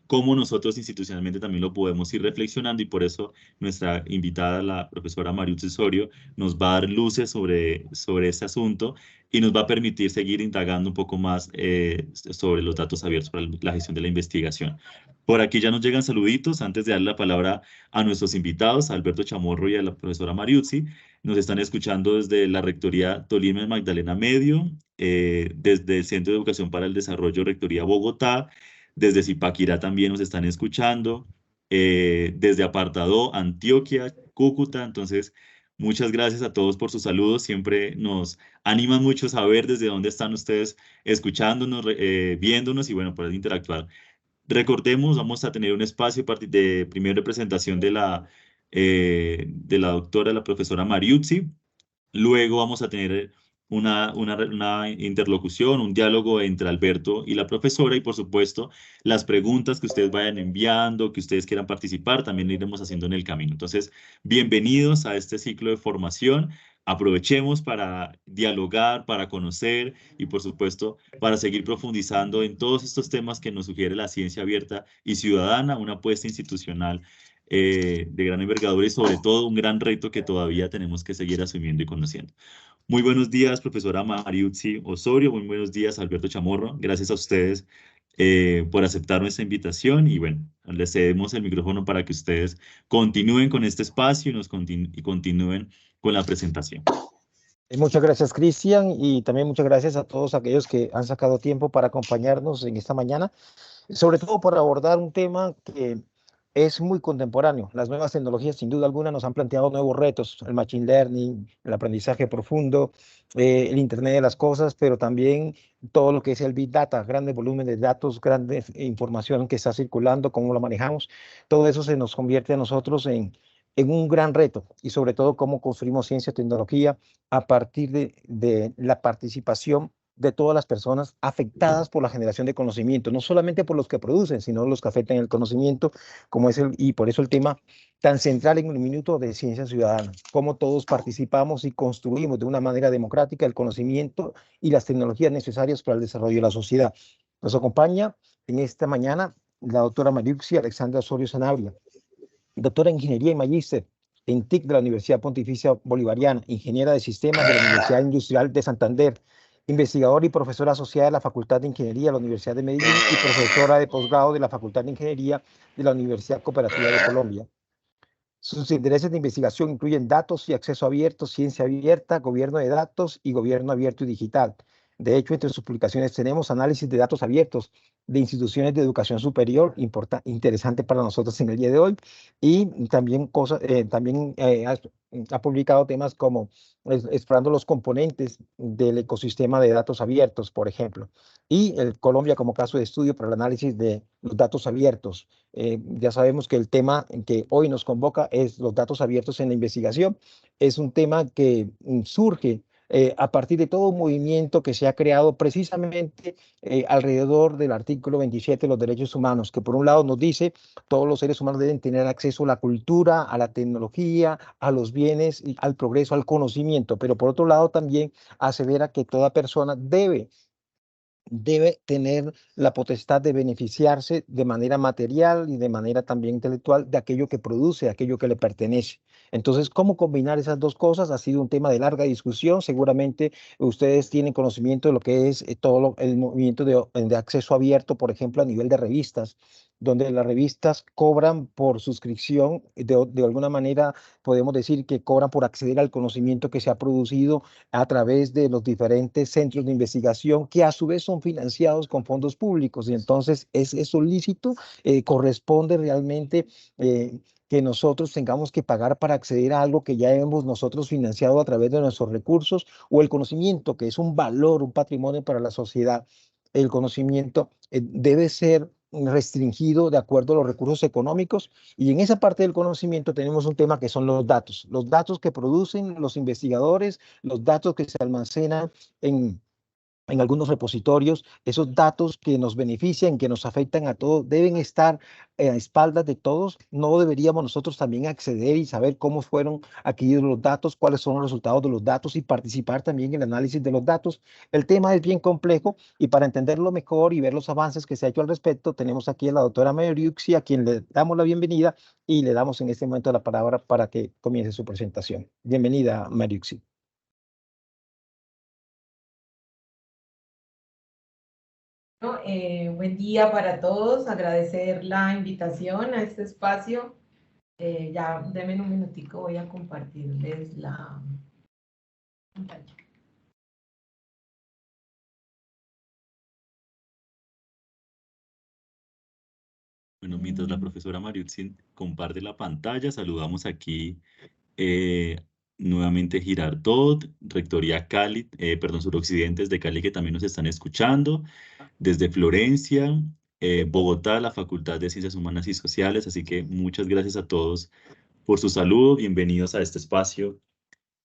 cómo nosotros institucionalmente también lo podemos ir reflexionando, y por eso nuestra invitada, la profesora Mariutzi Osorio, nos va a dar luces sobre este asunto y nos va a permitir seguir indagando un poco más sobre los datos abiertos para la gestión de la investigación. Por aquí ya nos llegan saluditos. Antes de darle la palabra a nuestros invitados, a Alberto Chamorro y a la profesora Mariuzzi, nos están escuchando desde la Rectoría Tolima Magdalena Medio, desde el Centro de Educación para el Desarrollo Rectoría Bogotá, desde Zipaquirá también nos están escuchando, desde Apartadó, Antioquia, Cúcuta. Entonces, muchas gracias a todos por sus saludos. Siempre nos animan mucho saber desde dónde están ustedes escuchándonos, viéndonos y bueno, poder interactuar. Recordemos, vamos a tener un espacio de primera presentación de la doctora, la profesora Mariuzzi. Luego vamos a tener una interlocución, un diálogo entre Alberto y la profesora, y por supuesto las preguntas que ustedes vayan enviando, que ustedes quieran participar, también lo iremos haciendo en el camino. Entonces, bienvenidos a este ciclo de formación. Aprovechemos para dialogar, para conocer y por supuesto para seguir profundizando en todos estos temas que nos sugiere la ciencia abierta y ciudadana, una apuesta institucional de gran envergadura y sobre todo un gran reto que todavía tenemos que seguir asumiendo y conociendo. Muy buenos días, profesora Mariuzzi Osorio. Muy buenos días, Alberto Chamorro. Gracias a ustedes por aceptar nuestra invitación y bueno, les cedemos el micrófono para que ustedes continúen con este espacio y continúen con la presentación. Muchas gracias, Cristian, y también muchas gracias a todos aquellos que han sacado tiempo para acompañarnos en esta mañana, sobre todo por abordar un tema que es muy contemporáneo. Las nuevas tecnologías, sin duda alguna, nos han planteado nuevos retos: el machine learning, el aprendizaje profundo, el Internet de las cosas, pero también todo lo que es el Big Data, grandes volúmenes de datos, grande información que está circulando, cómo lo manejamos. Todo eso se nos convierte a nosotros en un gran reto, y sobre todo cómo construimos ciencia y tecnología a partir de la participación de todas las personas afectadas por la generación de conocimiento, no solamente por los que producen, sino los que afectan el conocimiento, como es y por eso el tema tan central en un minuto de ciencia ciudadana, cómo todos participamos y construimos de una manera democrática el conocimiento y las tecnologías necesarias para el desarrollo de la sociedad. Nos acompaña en esta mañana la doctora Mariuxi Alexandra Osorio Sanabria, doctora en Ingeniería y Magíster en TIC de la Universidad Pontificia Bolivariana, ingeniera de sistemas de la Universidad Industrial de Santander, investigadora y profesora asociada de la Facultad de Ingeniería de la Universidad de Medellín y profesora de posgrado de la Facultad de Ingeniería de la Universidad Cooperativa de Colombia. Sus intereses de investigación incluyen datos y acceso abierto, ciencia abierta, gobierno de datos y gobierno abierto y digital. De hecho, entre sus publicaciones tenemos análisis de datos abiertos de instituciones de educación superior, interesante para nosotros en el día de hoy, y también ha publicado temas como explorando los componentes del ecosistema de datos abiertos, por ejemplo, y el Colombia como caso de estudio para el análisis de los datos abiertos. Ya sabemos que el tema que hoy nos convoca es los datos abiertos en la investigación. Es un tema que surge a partir de todo un movimiento que se ha creado precisamente alrededor del artículo 27 de los derechos humanos, que por un lado nos dice todos los seres humanos deben tener acceso a la cultura, a la tecnología, a los bienes, al progreso, al conocimiento, pero por otro lado también asevera que toda persona debe tener la potestad de beneficiarse de manera material y de manera también intelectual de aquello que produce, aquello que le pertenece. Entonces, ¿cómo combinar esas dos cosas? Ha sido un tema de larga discusión. Seguramente ustedes tienen conocimiento de lo que es el movimiento de acceso abierto, por ejemplo, a nivel de revistas, donde las revistas cobran por suscripción. De alguna manera podemos decir que cobran por acceder al conocimiento que se ha producido a través de los diferentes centros de investigación, que a su vez son financiados con fondos públicos. Y entonces es eso lícito, corresponde realmente que nosotros tengamos que pagar para acceder a algo que ya hemos nosotros financiado a través de nuestros recursos, o el conocimiento, que es un valor, un patrimonio para la sociedad. El conocimiento debe ser restringido de acuerdo a los recursos económicos, y en esa parte del conocimiento tenemos un tema que son los datos que producen los investigadores, los datos que se almacenan en en algunos repositorios. Esos datos que nos benefician, que nos afectan a todos, deben estar a espaldas de todos. No deberíamos nosotros también acceder y saber cómo fueron adquiridos los datos, cuáles son los resultados de los datos y participar también en el análisis de los datos. El tema es bien complejo y para entenderlo mejor y ver los avances que se ha hecho al respecto, tenemos aquí a la doctora Mariuxi, a quien le damos la bienvenida y le damos en este momento la palabra para que comience su presentación. Bienvenida, Mariuxi. Buen día para todos, agradecer la invitación a este espacio. Ya denme un minutico, voy a compartirles la pantalla. Bueno, mientras la profesora Mariuxi comparte la pantalla, saludamos aquí nuevamente Girardot, Rectoría Cali, perdón, Suroccidentes de Cali, que también nos están escuchando, desde Florencia, Bogotá, la Facultad de Ciencias Humanas y Sociales, así que muchas gracias a todos por su saludo, bienvenidos a este espacio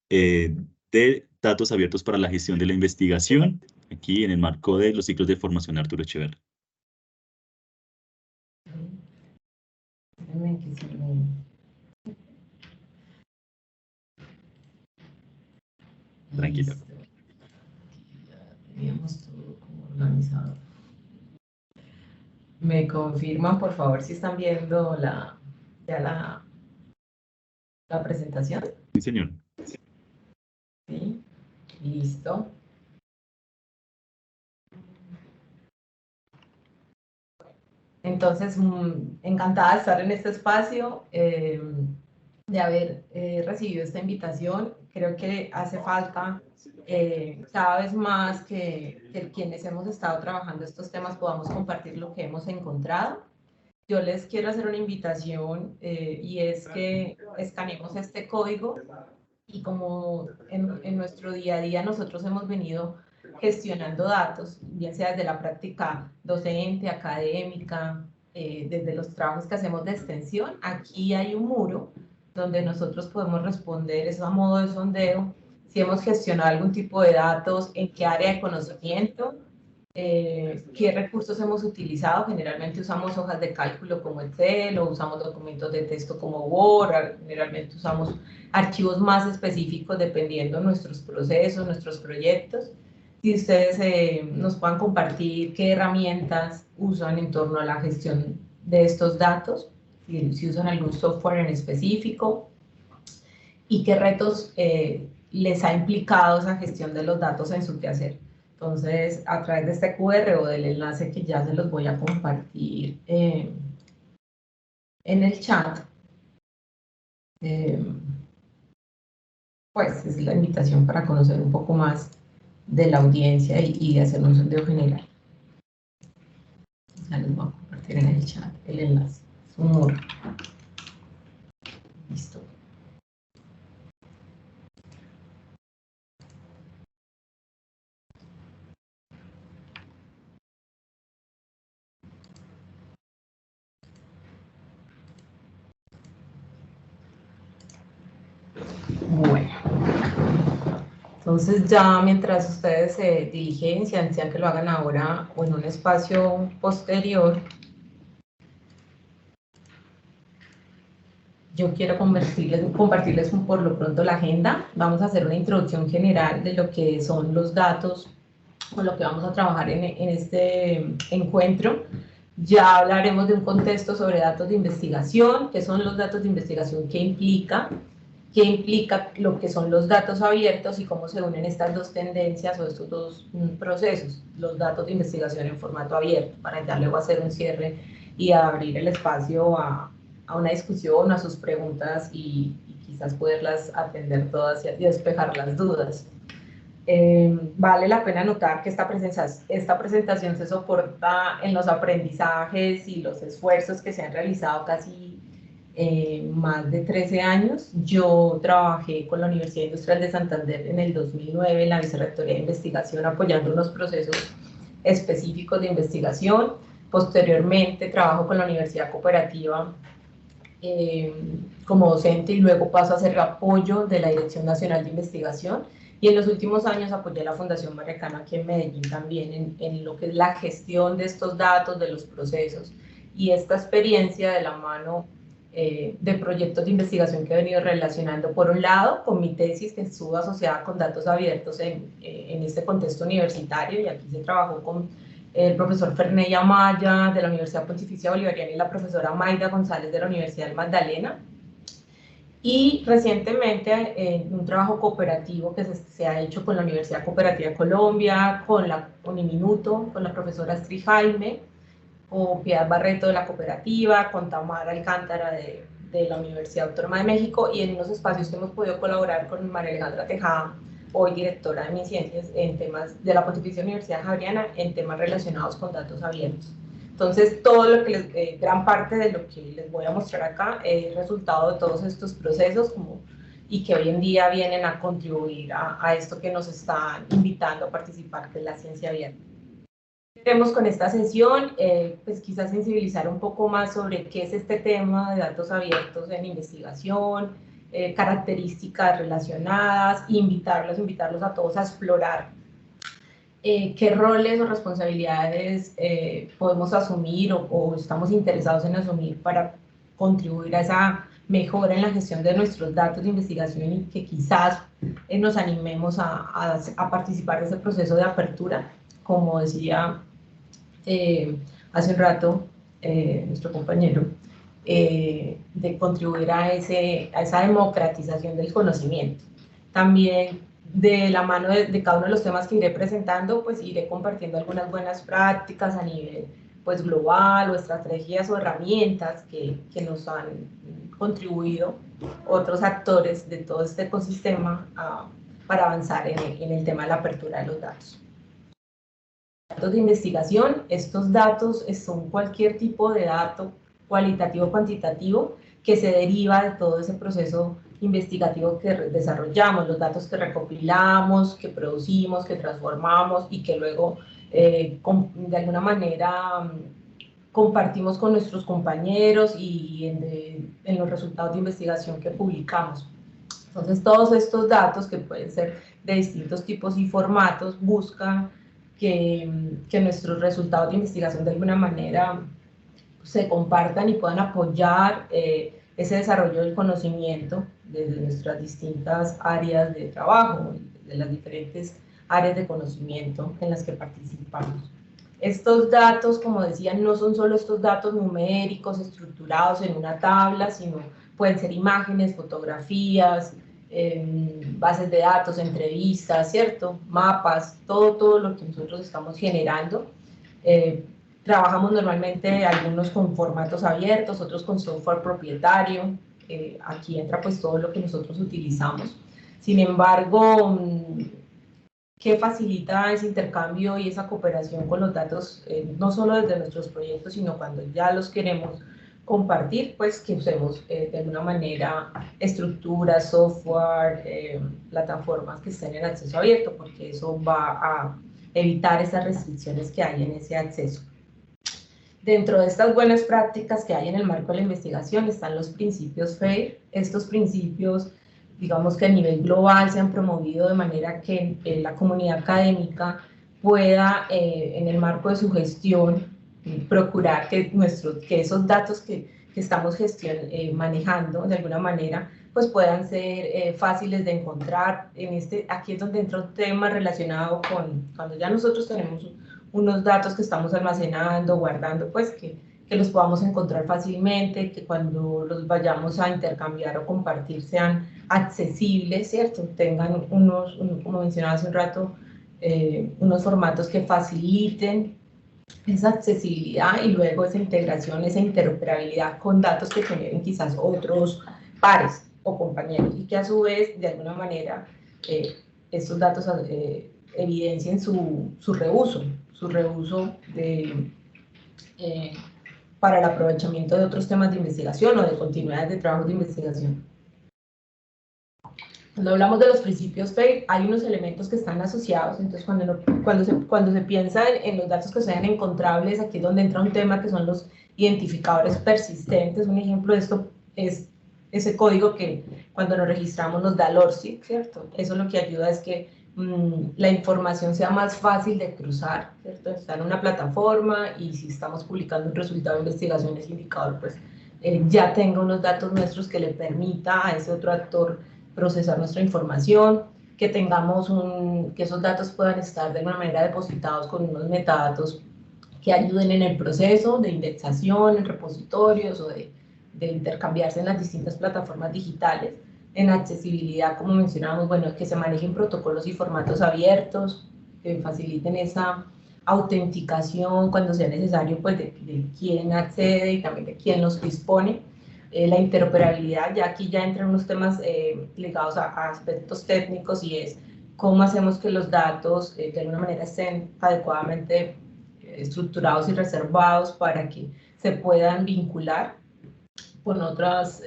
de datos abiertos para la gestión de la investigación, aquí en el marco de los ciclos de formación Arturo Echeverri. Tranquilo. Ya teníamos todo como organizado. ¿Me confirman, por favor, si están viendo la presentación? Sí, señor. Sí, listo. Entonces, encantada de estar en este espacio, de haber recibido esta invitación. Creo que hace falta cada vez más que quienes hemos estado trabajando estos temas podamos compartir lo que hemos encontrado. Yo les quiero hacer una invitación y es que escaneemos este código y como en nuestro día a día nosotros hemos venido gestionando datos, bien sea desde la práctica docente, académica, desde los trabajos que hacemos de extensión, aquí hay un muro donde nosotros podemos responder eso a modo de sondeo, si hemos gestionado algún tipo de datos, en qué área de conocimiento, qué recursos hemos utilizado. Generalmente usamos hojas de cálculo como Excel o usamos documentos de texto como Word, generalmente usamos archivos más específicos dependiendo de nuestros procesos, nuestros proyectos. Si ustedes nos puedan compartir qué herramientas usan en torno a la gestión de estos datos, si usan algún software en específico y qué retos les ha implicado esa gestión de los datos en su quehacer. Entonces, a través de este QR o del enlace que ya se los voy a compartir en el chat, pues es la invitación para conocer un poco más de la audiencia y de hacer un sondeo general. Ya les voy a compartir en el chat el enlace. Es un muro. Listo. Bueno. Entonces ya mientras ustedes se diligencian, sea que lo hagan ahora o en un espacio posterior, yo quiero compartirles por lo pronto la agenda. Vamos a hacer una introducción general de lo que son los datos con lo que vamos a trabajar en este encuentro. Ya hablaremos de un contexto sobre datos de investigación, qué son los datos de investigación, qué implica lo que son los datos abiertos y cómo se unen estas dos tendencias o estos dos procesos, los datos de investigación en formato abierto, para ya luego hacer un cierre y abrir el espacio a una discusión, a sus preguntas y quizás poderlas atender todas y despejar las dudas. Vale la pena notar que esta presentación se soporta en los aprendizajes y los esfuerzos que se han realizado casi más de 13 años. Yo trabajé con la Universidad Industrial de Santander en el 2009 en la Vicerrectoría de Investigación apoyando unos procesos específicos de investigación. Posteriormente trabajo con la Universidad Cooperativa como docente y luego paso a hacer apoyo de la Dirección Nacional de Investigación Y en los últimos años apoyé la Fundación María Cano aquí en Medellín también en lo que es la gestión de estos datos, de los procesos, y esta experiencia de la mano de proyectos de investigación que he venido relacionando, por un lado, con mi tesis que estuvo asociada con datos abiertos en este contexto universitario, y aquí se trabajó con el profesor Ferney Amaya de la Universidad Pontificia Bolivariana y la profesora Maida González de la Universidad del Magdalena, y recientemente en un trabajo cooperativo que se ha hecho con la Universidad Cooperativa de Colombia, con la Uniminuto, con la profesora Astrid Jaime, con Piedad Barreto de la cooperativa, con Tamara Alcántara de la Universidad Autónoma de México, y en unos espacios que hemos podido colaborar con María Alejandra Tejada, hoy directora de MinCiencias, en temas de la Pontificia Universidad Javeriana, en temas relacionados con datos abiertos. Entonces, todo lo que gran parte de lo que les voy a mostrar acá es resultado de todos estos procesos y que hoy en día vienen a contribuir a esto que nos están invitando a participar, que es la ciencia abierta. Queremos con esta sesión, pues quizás sensibilizar un poco más sobre qué es este tema de datos abiertos en investigación, características relacionadas, invitarlos a todos a explorar qué roles o responsabilidades podemos asumir o estamos interesados en asumir para contribuir a esa mejora en la gestión de nuestros datos de investigación, y que quizás nos animemos a participar de ese proceso de apertura, como decía hace un rato nuestro compañero, de contribuir a esa democratización del conocimiento. También de la mano de cada uno de los temas que iré presentando, pues iré compartiendo algunas buenas prácticas a nivel pues global, o estrategias o herramientas que nos han contribuido otros actores de todo este ecosistema para avanzar en el tema de la apertura de los datos. Datos de investigación, estos datos son cualquier tipo de dato cualitativo o cuantitativo que se deriva de todo ese proceso investigativo que desarrollamos, los datos que recopilamos, que producimos, que transformamos y que luego de alguna manera compartimos con nuestros compañeros y en los resultados de investigación que publicamos. Entonces, todos estos datos, que pueden ser de distintos tipos y formatos, buscan que nuestros resultados de investigación de alguna manera se compartan y puedan apoyar ese desarrollo del conocimiento desde nuestras distintas áreas de trabajo, de las diferentes áreas de conocimiento en las que participamos. Estos datos, como decía, no son solo estos datos numéricos estructurados en una tabla, sino pueden ser imágenes, fotografías, bases de datos, entrevistas, ¿cierto? Mapas, todo lo que nosotros estamos generando. Trabajamos normalmente algunos con formatos abiertos, otros con software propietario. Aquí entra pues todo lo que nosotros utilizamos. Sin embargo, ¿qué facilita ese intercambio y esa cooperación con los datos? No solo desde nuestros proyectos, sino cuando ya los queremos compartir, pues que usemos de alguna manera estructuras, software, plataformas que estén en acceso abierto, porque eso va a evitar esas restricciones que hay en ese acceso. Dentro de estas buenas prácticas que hay en el marco de la investigación están los principios FAIR. Estos principios, digamos que a nivel global, se han promovido de manera que la comunidad académica pueda, en el marco de su gestión, procurar que esos datos que estamos manejando de alguna manera, pues puedan ser fáciles de encontrar. Aquí es donde entra un tema relacionado con cuando ya nosotros tenemos unos datos que estamos almacenando, guardando, pues que los podamos encontrar fácilmente, que cuando los vayamos a intercambiar o compartir sean accesibles, ¿cierto? Tengan como mencionaba hace un rato, unos formatos que faciliten esa accesibilidad y luego esa integración, esa interoperabilidad con datos que generen quizás otros pares o compañeros, y que a su vez, de alguna manera, estos datos evidencien su reuso para el aprovechamiento de otros temas de investigación o de continuidades de trabajo de investigación. Cuando hablamos de los principios FAIR, hay unos elementos que están asociados. Entonces cuando se piensa en los datos que sean encontrables, aquí es donde entra un tema que son los identificadores persistentes. Un ejemplo de esto es ese código que cuando nos registramos nos da el ORCID, ¿cierto? Eso lo que ayuda es que la información sea más fácil de cruzar, ¿cierto? Está en una plataforma y si estamos publicando un resultado de investigación, ese indicador, pues ya tenga unos datos nuestros que le permita a ese otro actor procesar nuestra información, que tengamos que esos datos puedan estar de alguna manera depositados con unos metadatos que ayuden en el proceso de indexación en repositorios o de intercambiarse en las distintas plataformas digitales. En accesibilidad, como mencionábamos, bueno, que se manejen protocolos y formatos abiertos, que faciliten esa autenticación cuando sea necesario, pues de quién accede y también de quién los dispone. La interoperabilidad, ya aquí ya entran unos temas ligados a aspectos técnicos y es cómo hacemos que los datos de alguna manera estén adecuadamente estructurados y reservados para que se puedan vincular con otros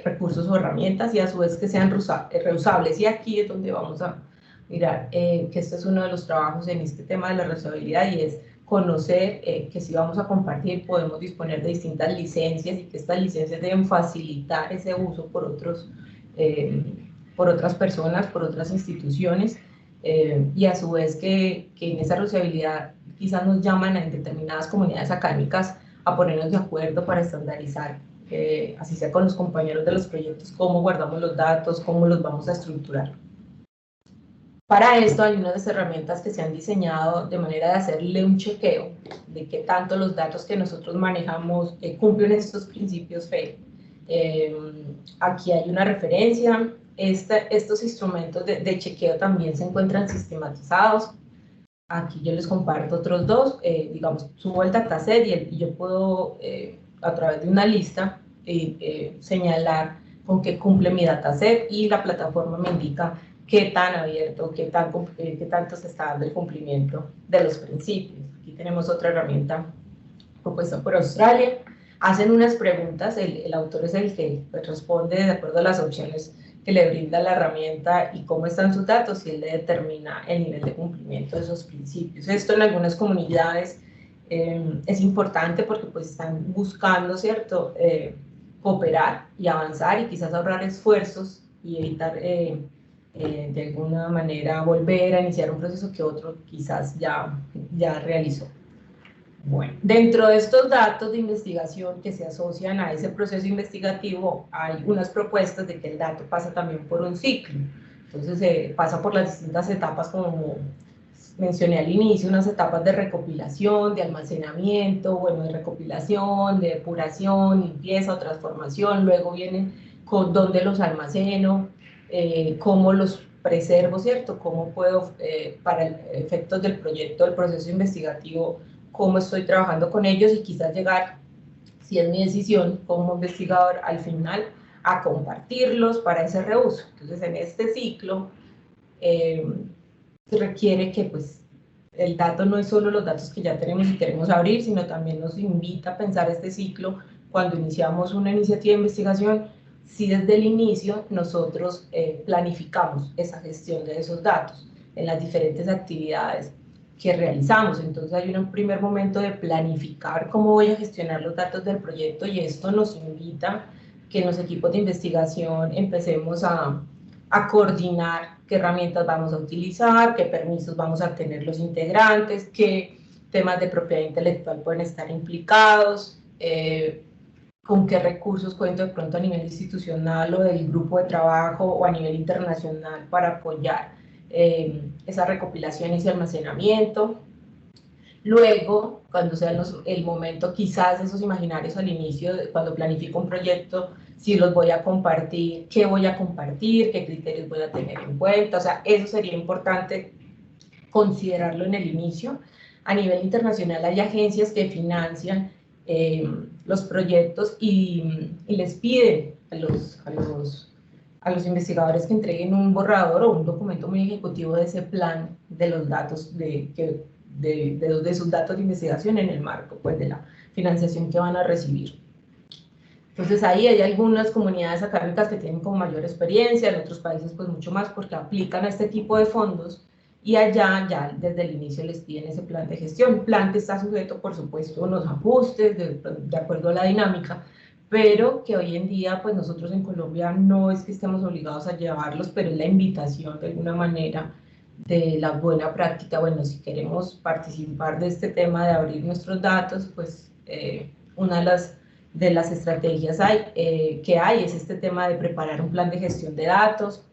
recursos o herramientas y a su vez que sean reusables. Y aquí es donde vamos a mirar que este es uno de los trabajos en este tema de la reusabilidad y es conocer que si vamos a compartir podemos disponer de distintas licencias y que estas licencias deben facilitar ese uso por otras personas, por otras instituciones y a su vez que en esa reusabilidad quizás nos llaman a determinadas comunidades académicas a ponernos de acuerdo para estandarizar, así sea con los compañeros de los proyectos, cómo guardamos los datos, cómo los vamos a estructurar. Para esto hay unas herramientas que se han diseñado de manera de hacerle un chequeo de qué tanto los datos que nosotros manejamos cumplen estos principios FAIR. Aquí hay una referencia. Estos instrumentos de chequeo también se encuentran sistematizados. Aquí yo les comparto otros dos, digamos, subo el dataset y yo puedo, a través de una lista, señalar con qué cumple mi dataset y la plataforma me indica qué tan abierto, qué tanto se está dando el cumplimiento de los principios. Aquí tenemos otra herramienta propuesta por Australia. Hacen unas preguntas, el autor es el que pues, responde de acuerdo a las opciones que le brinda la herramienta y cómo están sus datos y él le determina el nivel de cumplimiento de esos principios. Esto en algunas comunidades es importante porque pues están buscando, ¿cierto?, cooperar y avanzar y quizás ahorrar esfuerzos y evitar de alguna manera volver a iniciar un proceso que otro quizás ya realizó. Bueno, dentro de estos datos de investigación que se asocian a ese proceso investigativo, hay unas propuestas de que el dato pasa también por un ciclo. Entonces, pasa por las distintas etapas, como mencioné al inicio, unas etapas de recopilación, de almacenamiento, bueno, de recopilación, de depuración, limpieza o transformación. Luego vienen con dónde los almaceno, cómo los preservo, ¿cierto? Cómo puedo, para efectos del proyecto, del proceso investigativo, cómo estoy trabajando con ellos y quizás llegar, si es mi decisión como investigador, al final a compartirlos para ese reuso. Entonces, en este ciclo requiere que pues, el dato no es solo los datos que ya tenemos y queremos abrir, sino también nos invita a pensar este ciclo cuando iniciamos una iniciativa de investigación, si desde el inicio nosotros planificamos esa gestión de esos datos en las diferentes actividades que realizamos. Entonces hay un primer momento de planificar cómo voy a gestionar los datos del proyecto y esto nos invita que en los equipos de investigación empecemos a coordinar qué herramientas vamos a utilizar, qué permisos vamos a tener los integrantes, qué temas de propiedad intelectual pueden estar implicados, con qué recursos cuento de pronto a nivel institucional o del grupo de trabajo o a nivel internacional para apoyar esa recopilación y ese almacenamiento. Luego, cuando sea el momento, quizás esos imaginarios al inicio, cuando planifico un proyecto, si los voy a compartir, qué voy a compartir, qué criterios voy a tener en cuenta, o sea, eso sería importante considerarlo en el inicio. A nivel internacional hay agencias que financian los proyectos y les piden a los investigadores que entreguen un borrador o un documento muy ejecutivo de ese plan de los datos, de sus datos de investigación en el marco pues, de la financiación que van a recibir. Entonces ahí hay algunas comunidades académicas que tienen como mayor experiencia, en otros países pues mucho más porque aplican a este tipo de fondos y allá ya desde el inicio les piden ese plan de gestión, plan que está sujeto por supuesto a unos ajustes de acuerdo a la dinámica, pero que hoy en día pues nosotros en Colombia no es que estemos obligados a llevarlos, pero es la invitación de alguna manera de la buena práctica. Bueno, si queremos participar de este tema de abrir nuestros datos, pues una de las estrategias que hay es este tema de preparar un plan de gestión de datos.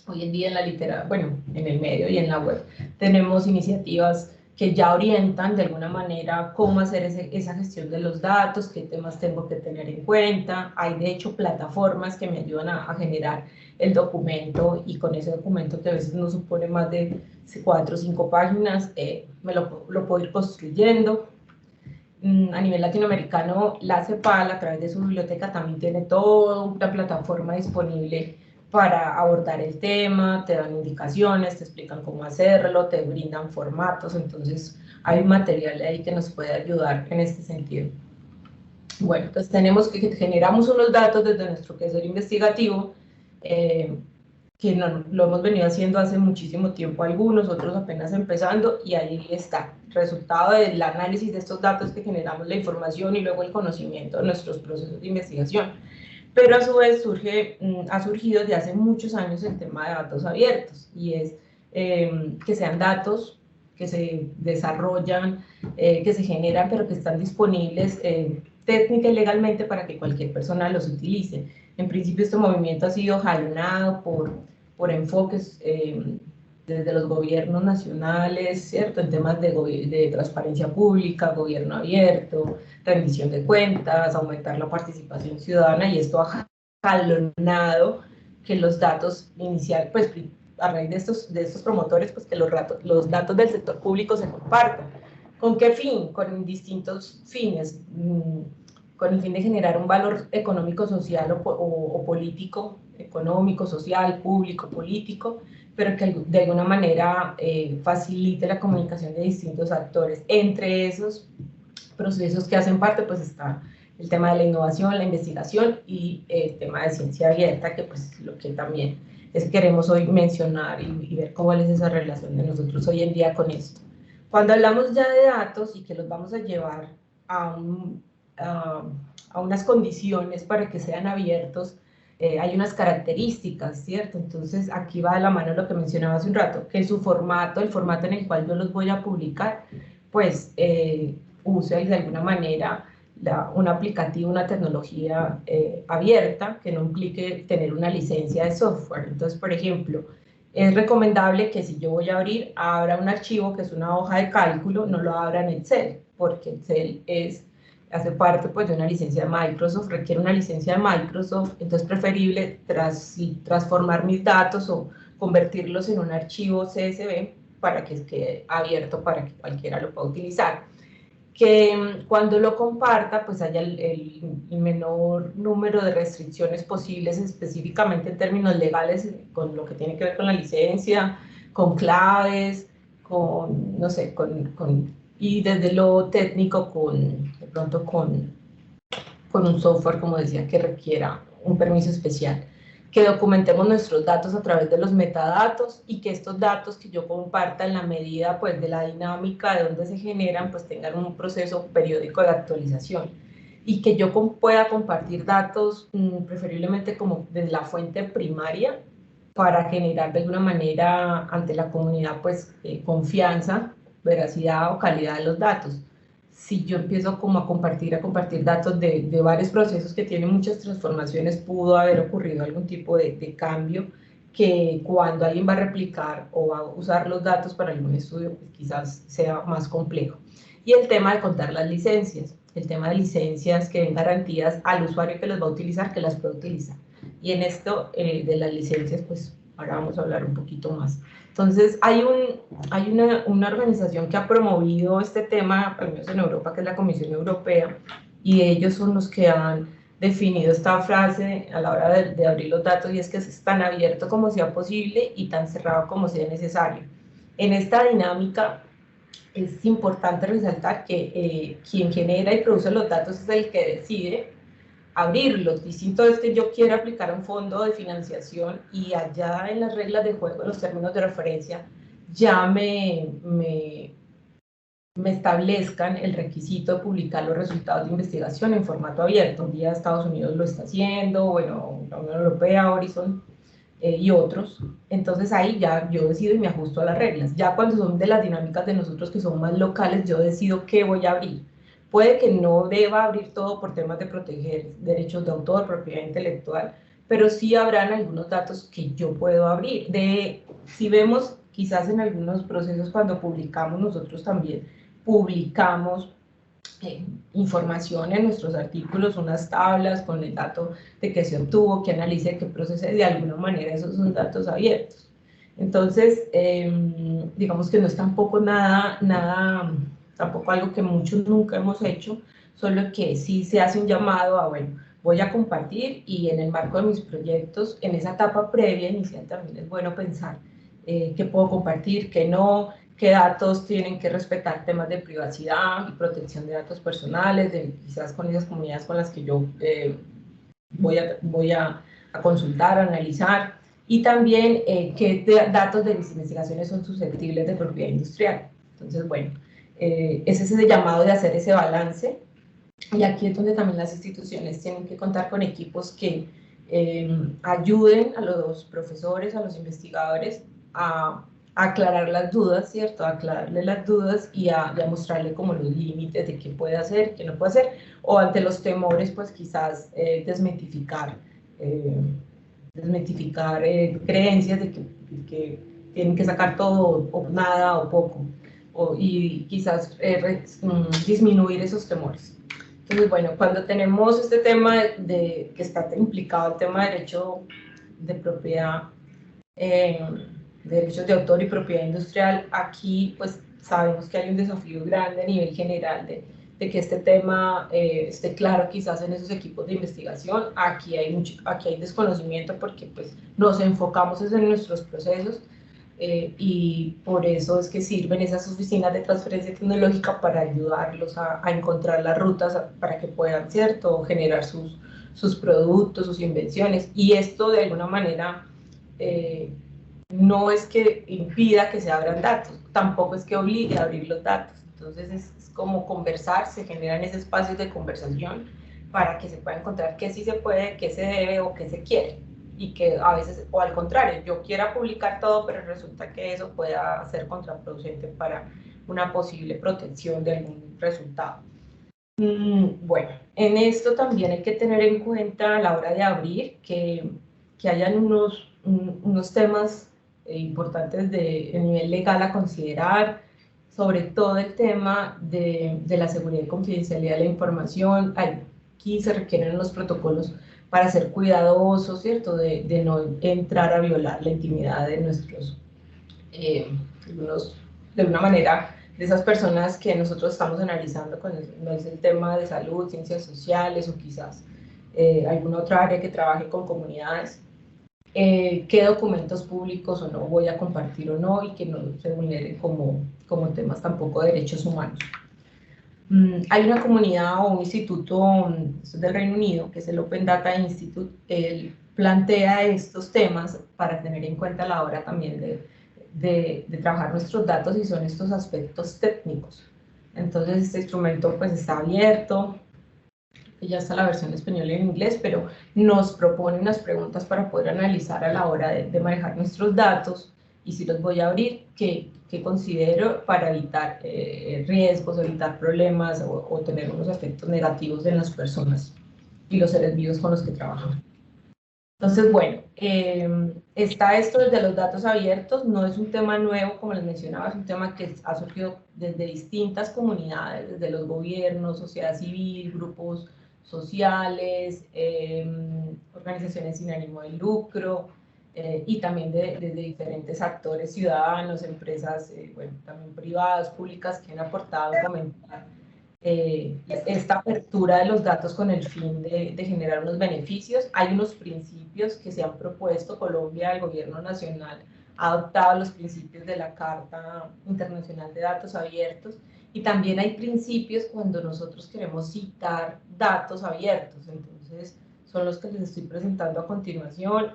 Hoy en día en la literatura, bueno, en el medio y en la web, tenemos iniciativas que ya orientan de alguna manera cómo hacer esa gestión de los datos, qué temas tengo que tener en cuenta. Hay de hecho plataformas que me ayudan a generar el documento, y con ese documento, que a veces no supone más de 4 o 5 páginas, lo puedo ir construyendo. A nivel latinoamericano, la CEPAL, a través de su biblioteca, también tiene toda una plataforma disponible para abordar el tema, te dan indicaciones, te explican cómo hacerlo, te brindan formatos. Entonces hay un material ahí que nos puede ayudar en este sentido. Bueno, entonces generamos unos datos desde nuestro quesero investigativo, que lo hemos venido haciendo hace muchísimo tiempo algunos, otros apenas empezando, y ahí está, resultado del análisis de estos datos que generamos, la información y luego el conocimiento de nuestros procesos de investigación. Pero a su vez ha surgido desde hace muchos años el tema de datos abiertos, y es que sean datos que se desarrollan, que se generan, pero que están disponibles técnica y legalmente para que cualquier persona los utilice. En principio este movimiento ha sido jalonado por enfoques desde los gobiernos nacionales, ¿cierto? En temas de transparencia pública, gobierno abierto, rendición de cuentas, aumentar la participación ciudadana, y esto ha jalonado que los datos iniciales, pues a raíz de estos promotores, pues que los datos del sector público se compartan. ¿Con qué fin? Con distintos fines, con el fin de generar un valor económico, social o político, económico, social, público, político, pero que de alguna manera facilite la comunicación de distintos actores. Entre esos procesos que hacen parte, pues está el tema de la innovación, la investigación y el tema de ciencia abierta, que pues lo que también queremos hoy mencionar y ver cómo es esa relación de nosotros hoy en día con esto. Cuando hablamos ya de datos y que los vamos a llevar a unas condiciones para que sean abiertos, hay unas características, ¿cierto? Entonces aquí va de la mano lo que mencionaba hace un rato, que su formato, el formato en el cual yo los voy a publicar, pues use de alguna manera un aplicativo, una tecnología abierta, que no implique tener una licencia de software. Entonces, por ejemplo, es recomendable que si yo voy a abra un archivo que es una hoja de cálculo, no lo abra en Excel, porque Excel hace parte pues de una licencia de Microsoft, requiere una licencia de Microsoft. Entonces es preferible transformar mis datos o convertirlos en un archivo CSV para que quede abierto para que cualquiera lo pueda utilizar. Que cuando lo comparta pues haya el menor número de restricciones posibles, específicamente en términos legales, con lo que tiene que ver con la licencia, con claves, con, no sé, y desde lo técnico, de pronto con un software, como decía, que requiera un permiso especial. Que documentemos nuestros datos a través de los metadatos, y que estos datos que yo comparta, en la medida pues de la dinámica de donde se generan, pues tengan un proceso periódico de actualización, y que yo pueda compartir datos preferiblemente como desde la fuente primaria, para generar de alguna manera ante la comunidad pues confianza, veracidad o calidad de los datos. Si yo empiezo como a compartir datos de varios procesos que tienen muchas transformaciones, pudo haber ocurrido algún tipo de cambio, que cuando alguien va a replicar o va a usar los datos para algún estudio, pues quizás sea más complejo. Y el tema de contar las licencias, el tema de licencias que den garantías al usuario que los va a utilizar, que las puede utilizar. Y en esto de las licencias, pues ahora vamos a hablar un poquito más. Entonces, hay una organización que ha promovido este tema, al menos en Europa, que es la Comisión Europea, y ellos son los que han definido esta frase a la hora de abrir los datos, y es que es tan abierto como sea posible y tan cerrado como sea necesario. En esta dinámica es importante resaltar que quien genera y produce los datos es el que decide abrirlos. Distinto es que yo quiera aplicar un fondo de financiación y allá en las reglas de juego, en los términos de referencia, ya me me establezcan el requisito de publicar los resultados de investigación en formato abierto. Un día Estados Unidos lo está haciendo, bueno, la Unión Europea, Horizon y otros. Entonces ahí ya yo decido y me ajusto a las reglas. Ya cuando son de las dinámicas de nosotros que son más locales, yo decido qué voy a abrir. Puede que no deba abrir todo por temas de proteger derechos de autor, propiedad intelectual, pero sí habrán algunos datos que yo puedo abrir. Si vemos quizás en algunos procesos cuando publicamos nosotros también, publicamos información en nuestros artículos, unas tablas con el dato de que se obtuvo, que analice, que procese, de alguna manera esos son datos abiertos. Entonces, digamos que no es tampoco tampoco algo que muchos nunca hemos hecho, solo que sí se hace un llamado a, bueno, voy a compartir y en el marco de mis proyectos, en esa etapa previa inicial también es bueno pensar qué puedo compartir, qué no, qué datos tienen que respetar temas de privacidad y protección de datos personales, quizás con esas comunidades con las que yo voy a consultar, a analizar, y también qué datos de mis investigaciones son susceptibles de propiedad industrial. Entonces, bueno, ese es el llamado de hacer ese balance, y aquí es donde también las instituciones tienen que contar con equipos que ayuden a los profesores, a los investigadores a aclarar las dudas, ¿cierto? A aclararle las dudas y a mostrarle como los límites de qué puede hacer, qué no puede hacer, o ante los temores, pues quizás desmitificar creencias de que tienen que sacar todo o nada o poco, y quizás disminuir esos temores. Entonces, bueno, cuando tenemos este tema que está implicado el tema de derecho de propiedad, derechos de autor y propiedad industrial, aquí pues sabemos que hay un desafío grande a nivel general de que este tema esté claro quizás en esos equipos de investigación. Aquí hay desconocimiento porque pues nos enfocamos en nuestros procesos y por eso es que sirven esas oficinas de transferencia tecnológica para ayudarlos a encontrar las rutas para que puedan, ¿cierto?, generar sus productos, sus invenciones, y esto de alguna manera no es que impida que se abran datos, tampoco es que obligue a abrir los datos. Entonces es como conversar, se generan esos espacios de conversación para que se pueda encontrar qué sí se puede, qué se debe o qué se quiere, y que a veces, o al contrario, yo quiera publicar todo, pero resulta que eso pueda ser contraproducente para una posible protección de algún resultado. Bueno, en esto también hay que tener en cuenta a la hora de abrir que hayan unos temas importantes de nivel legal a considerar, sobre todo el tema de la seguridad y confidencialidad de la información. Aquí se requieren los protocolos para ser cuidadosos, ¿cierto?, de no entrar a violar la intimidad de nuestros, de una manera, de esas personas que nosotros estamos analizando, no es el tema de salud, ciencias sociales o quizás alguna otra área que trabaje con comunidades, qué documentos públicos o no voy a compartir o no, y que no se vulneren como temas tampoco de derechos humanos. Hay una comunidad o un instituto del Reino Unido, que es el Open Data Institute. Él plantea estos temas para tener en cuenta a la hora también de trabajar nuestros datos, y son estos aspectos técnicos. Entonces este instrumento pues está abierto, ya está la versión española y en inglés, pero nos propone unas preguntas para poder analizar a la hora de manejar nuestros datos, y si los voy a abrir, ¿qué considero para evitar riesgos, evitar problemas o tener unos efectos negativos en las personas y los seres vivos con los que trabajamos? Entonces, bueno, está esto desde los datos abiertos. No es un tema nuevo, como les mencionaba, es un tema que ha surgido desde distintas comunidades, desde los gobiernos, sociedad civil, grupos sociales, organizaciones sin ánimo de lucro, y también desde diferentes actores ciudadanos, empresas, bueno, también privadas, públicas, que han aportado a fomentar esta apertura de los datos con el fin de generar unos beneficios. Hay unos principios que se han propuesto. Colombia, el gobierno nacional, ha adoptado los principios de la Carta Internacional de Datos Abiertos, y también hay principios cuando nosotros queremos citar datos abiertos. Entonces son los que les estoy presentando a continuación.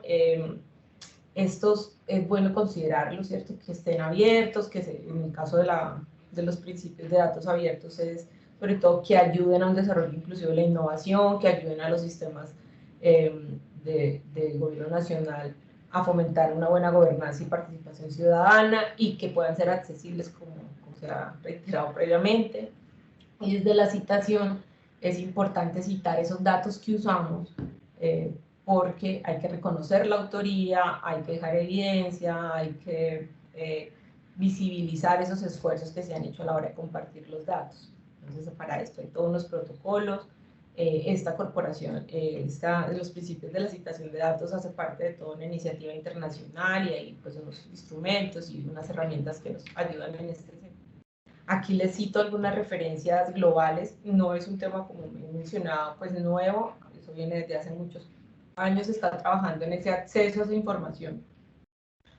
Estos es bueno considerarlos, ¿cierto?, que estén abiertos, que en el caso de de los principios de datos abiertos es sobre todo que ayuden a un desarrollo inclusivo de la innovación, que ayuden a los sistemas del gobierno nacional a fomentar una buena gobernanza y participación ciudadana y que puedan ser accesibles como se ha reiterado previamente. Y desde la citación es importante citar esos datos que usamos porque hay que reconocer la autoría, hay que dejar evidencia, hay que visibilizar esos esfuerzos que se han hecho a la hora de compartir los datos. Entonces, para esto hay todos unos protocolos. Esta corporación, los principios de la citación de datos hace parte de toda una iniciativa internacional y hay pues unos instrumentos y unas herramientas que nos ayudan en este sentido. Aquí les cito algunas referencias globales, no es un tema como he mencionado, pues nuevo, eso viene desde hace muchos años, se está trabajando en ese acceso a esa información,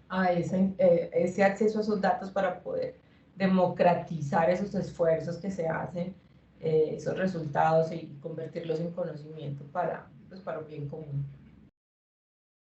a ese acceso a esos datos para poder democratizar esos esfuerzos que se hacen, esos resultados y convertirlos en conocimiento para un bien común.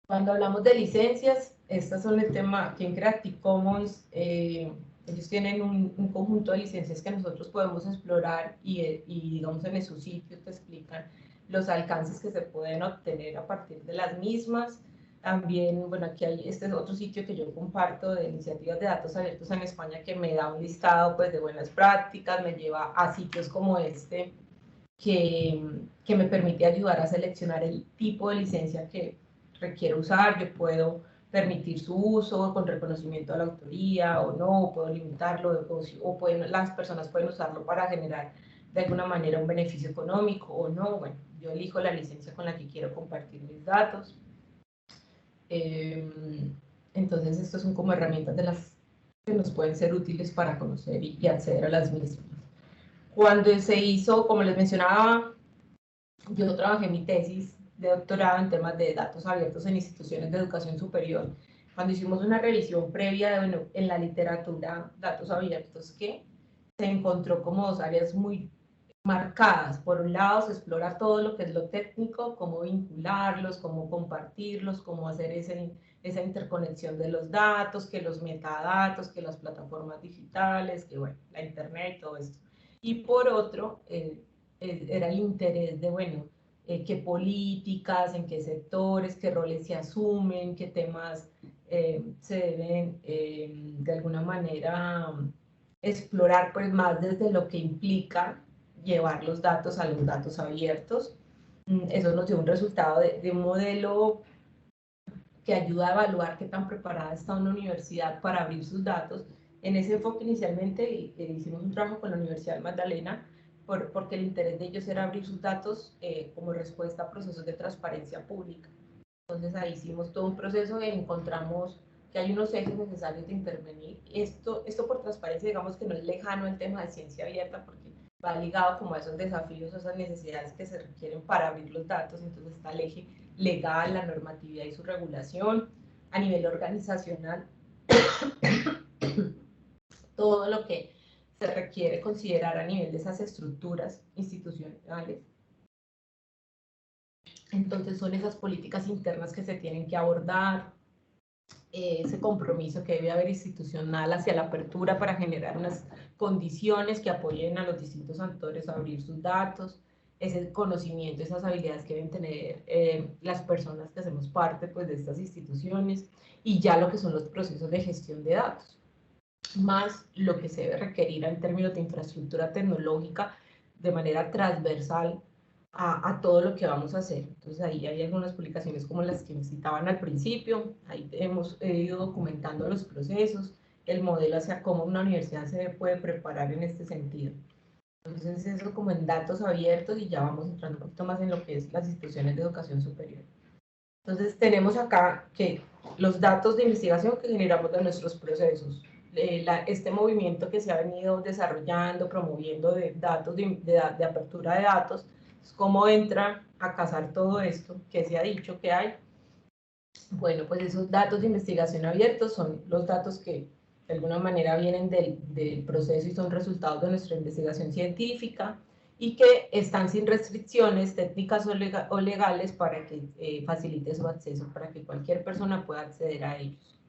Cuando hablamos de licencias, estas son el tema aquí en Creative Commons, ellos tienen un conjunto de licencias que nosotros podemos explorar y digamos en esos sitios te explican los alcances que se pueden obtener a partir de las mismas. También, bueno, aquí hay este es otro sitio que yo comparto de iniciativas de datos abiertos en España que me da un listado pues de buenas prácticas, me lleva a sitios como este que me permite ayudar a seleccionar el tipo de licencia que requiero usar. Yo puedo permitir su uso con reconocimiento de la autoría o no, puedo limitarlo, o las personas pueden usarlo para generar de alguna manera un beneficio económico o no. Bueno, yo elijo la licencia con la que quiero compartir mis datos. Entonces, estos son como herramientas de las que nos pueden ser útiles para conocer y acceder a las mismas. Cuando se hizo, como les mencionaba, yo trabajé mi tesis de doctorado en temas de datos abiertos en instituciones de educación superior. Cuando hicimos una revisión previa de, bueno, en la literatura, datos abiertos, que se encontró como dos áreas muy marcadas. Por un lado, se explora todo lo que es lo técnico, cómo vincularlos, cómo compartirlos, cómo hacer esa interconexión de los datos, que los metadatos, que las plataformas digitales, que bueno, la internet, todo esto. Y por otro, era el interés de, bueno, qué políticas, en qué sectores, qué roles se asumen, qué temas se deben de alguna manera explorar pues más desde lo que implica llevar los datos a los datos abiertos. Eso nos dio un resultado de un modelo que ayuda a evaluar qué tan preparada está una universidad para abrir sus datos. En ese enfoque inicialmente hicimos un trabajo con la Universidad Magdalena porque el interés de ellos era abrir sus datos como respuesta a procesos de transparencia pública. Entonces ahí hicimos todo un proceso y encontramos que hay unos ejes necesarios de intervenir. Esto por transparencia, digamos que no es lejano el tema de ciencia abierta porque va ligado como a esos desafíos, a esas necesidades que se requieren para abrir los datos. Entonces está el eje legal, la normatividad y su regulación. A nivel organizacional, todo lo que se requiere considerar a nivel de esas estructuras institucionales. Entonces son esas políticas internas que se tienen que abordar, ese compromiso que debe haber institucional hacia la apertura para generar unas condiciones que apoyen a los distintos actores a abrir sus datos, ese conocimiento, esas habilidades que deben tener las personas que hacemos parte pues, de estas instituciones y ya lo que son los procesos de gestión de datos, más lo que se debe requerir en términos de infraestructura tecnológica de manera transversal a todo lo que vamos a hacer. Entonces ahí hay algunas publicaciones como las que citaban al principio, ahí hemos ido documentando los procesos, el modelo hacia cómo una universidad se puede preparar en este sentido. Entonces eso como en datos abiertos y ya vamos entrando un poquito más en lo que es las instituciones de educación superior. Entonces tenemos acá que los datos de investigación que generamos de nuestros procesos, este movimiento que se ha venido desarrollando, promoviendo de datos, de apertura de datos, cómo entra a cazar todo esto que se ha dicho que hay. Bueno, pues esos datos de investigación abiertos son los datos que de alguna manera vienen del proceso y son resultados de nuestra investigación científica y que están sin restricciones técnicas o legales para que facilite su acceso, para que cualquier persona pueda acceder a ellos.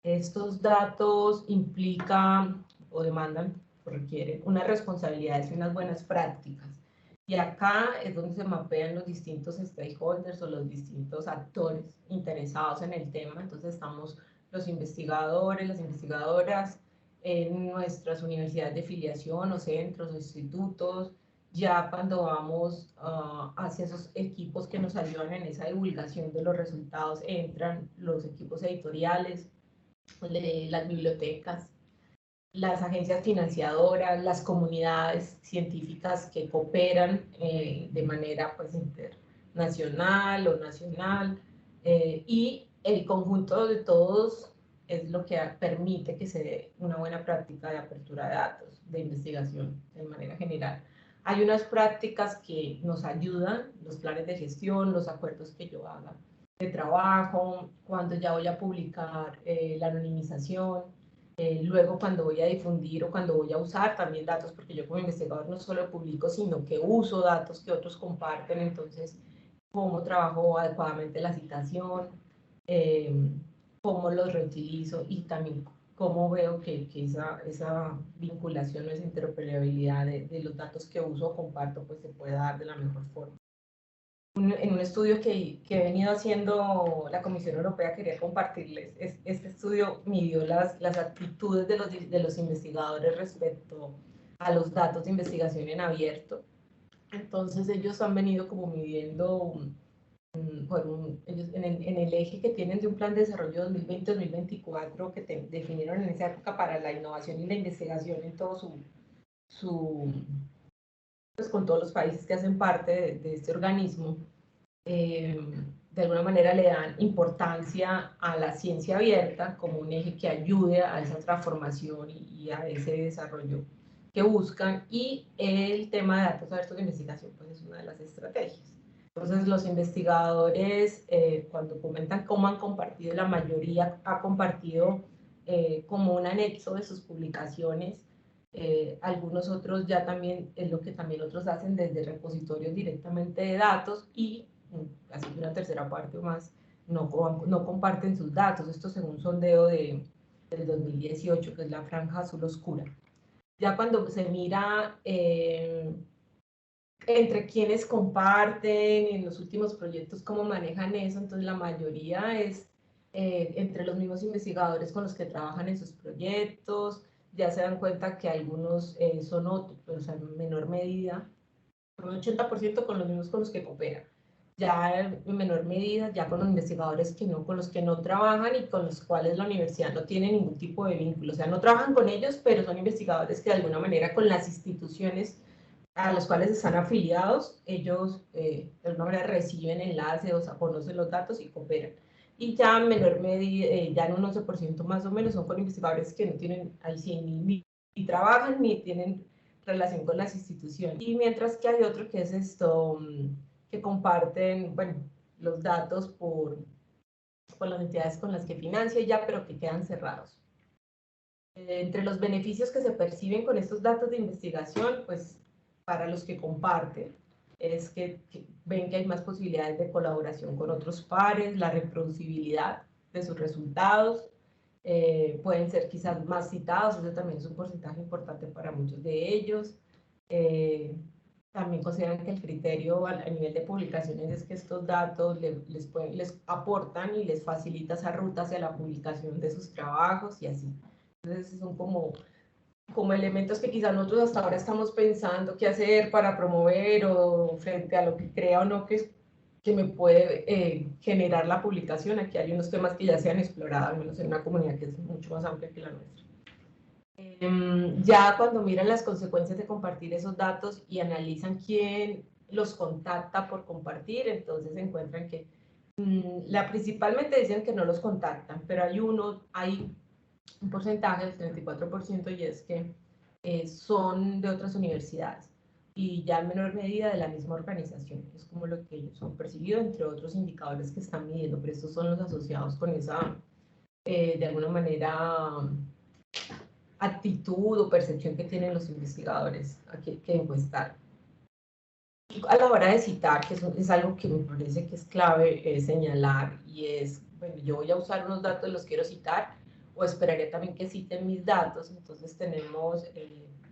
Estos datos implican o demandan requieren unas responsabilidades y unas buenas prácticas. Y acá es donde se mapean los distintos stakeholders o los distintos actores interesados en el tema. Entonces estamos los investigadores, las investigadoras en nuestras universidades de filiación o centros o institutos. Ya cuando vamos hacia esos equipos que nos ayudan en esa divulgación de los resultados, entran los equipos editoriales, las bibliotecas, las agencias financiadoras, las comunidades científicas que cooperan de manera pues, internacional o nacional, y el conjunto de todos es lo que permite que se dé una buena práctica de apertura de datos, de investigación de manera general. Hay unas prácticas que nos ayudan, los planes de gestión, los acuerdos que yo haga de trabajo, cuando ya voy a publicar la anonimización, luego cuando voy a difundir o cuando voy a usar también datos, porque yo como investigador no solo publico, sino que uso datos que otros comparten, entonces cómo trabajo adecuadamente la citación, cómo los reutilizo y también cómo veo que esa vinculación o esa interoperabilidad de los datos que uso o comparto pues se puede dar de la mejor forma. En un estudio que he venido haciendo la Comisión Europea, quería compartirles. Este estudio midió las actitudes de los investigadores respecto a los datos de investigación en abierto. Entonces ellos han venido como midiendo ellos en el eje que tienen de un plan de desarrollo 2020-2024 que definieron en esa época para la innovación y la investigación en todo pues con todos los países que hacen parte de este organismo, de alguna manera le dan importancia a la ciencia abierta como un eje que ayude a esa transformación y a ese desarrollo que buscan, y el tema de datos abiertos de investigación pues es una de las estrategias. Entonces los investigadores cuando comentan cómo han compartido, la mayoría ha compartido como un anexo de sus publicaciones. Algunos otros ya también es lo que también otros hacen desde repositorios directamente de datos, y casi una tercera parte o más no comparten sus datos. Esto según un sondeo del 2018, que es la franja azul oscura. Ya cuando se mira entre quienes comparten en los últimos proyectos, cómo manejan eso, entonces la mayoría es entre los mismos investigadores con los que trabajan en sus proyectos. Ya se dan cuenta que algunos son otros, pero, o sea, en menor medida, un 80% con los mismos con los que cooperan. Ya en menor medida, ya con los investigadores con los que no trabajan y con los cuales la universidad no tiene ningún tipo de vínculo. O sea, no trabajan con ellos, pero son investigadores que de alguna manera con las instituciones a los cuales están afiliados, ellos de alguna manera reciben enlaces, o sea, conocen los datos y cooperan. Y ya en menor medida, ya en un 11% más o menos, son con investigadores que no tienen, ahí sí, ni trabajan ni tienen relación con las instituciones. Y mientras que hay otro que es esto, que comparten, bueno, los datos por las entidades con las que financia ya, pero que quedan cerrados. Entre los beneficios que se perciben con estos datos de investigación, pues para los que comparten, es que ven que hay más posibilidades de colaboración con otros pares, la reproducibilidad de sus resultados, pueden ser quizás más citados, eso también es un porcentaje importante para muchos de ellos. También consideran que el criterio a nivel de publicaciones es que estos datos les aportan y les facilita esa ruta hacia la publicación de sus trabajos y así. Entonces son como elementos que quizás nosotros hasta ahora estamos pensando qué hacer para promover o frente a lo que crea o no que me puede generar la publicación. Aquí hay unos temas que ya se han explorado, al menos en una comunidad que es mucho más amplia que la nuestra. Ya cuando miran las consecuencias de compartir esos datos y analizan quién los contacta por compartir, entonces encuentran que principalmente dicen que no los contactan, pero hay un porcentaje del 34%, y es que son de otras universidades y ya en menor medida de la misma organización. Es como lo que ellos han percibido, entre otros indicadores que están midiendo, pero estos son los asociados con esa, de alguna manera, actitud o percepción que tienen los investigadores que encuestar. Y a la hora de citar, que es algo que me parece que es clave señalar, y es, bueno, yo voy a usar unos datos, los quiero citar, o esperaría también que citen mis datos. Entonces tenemos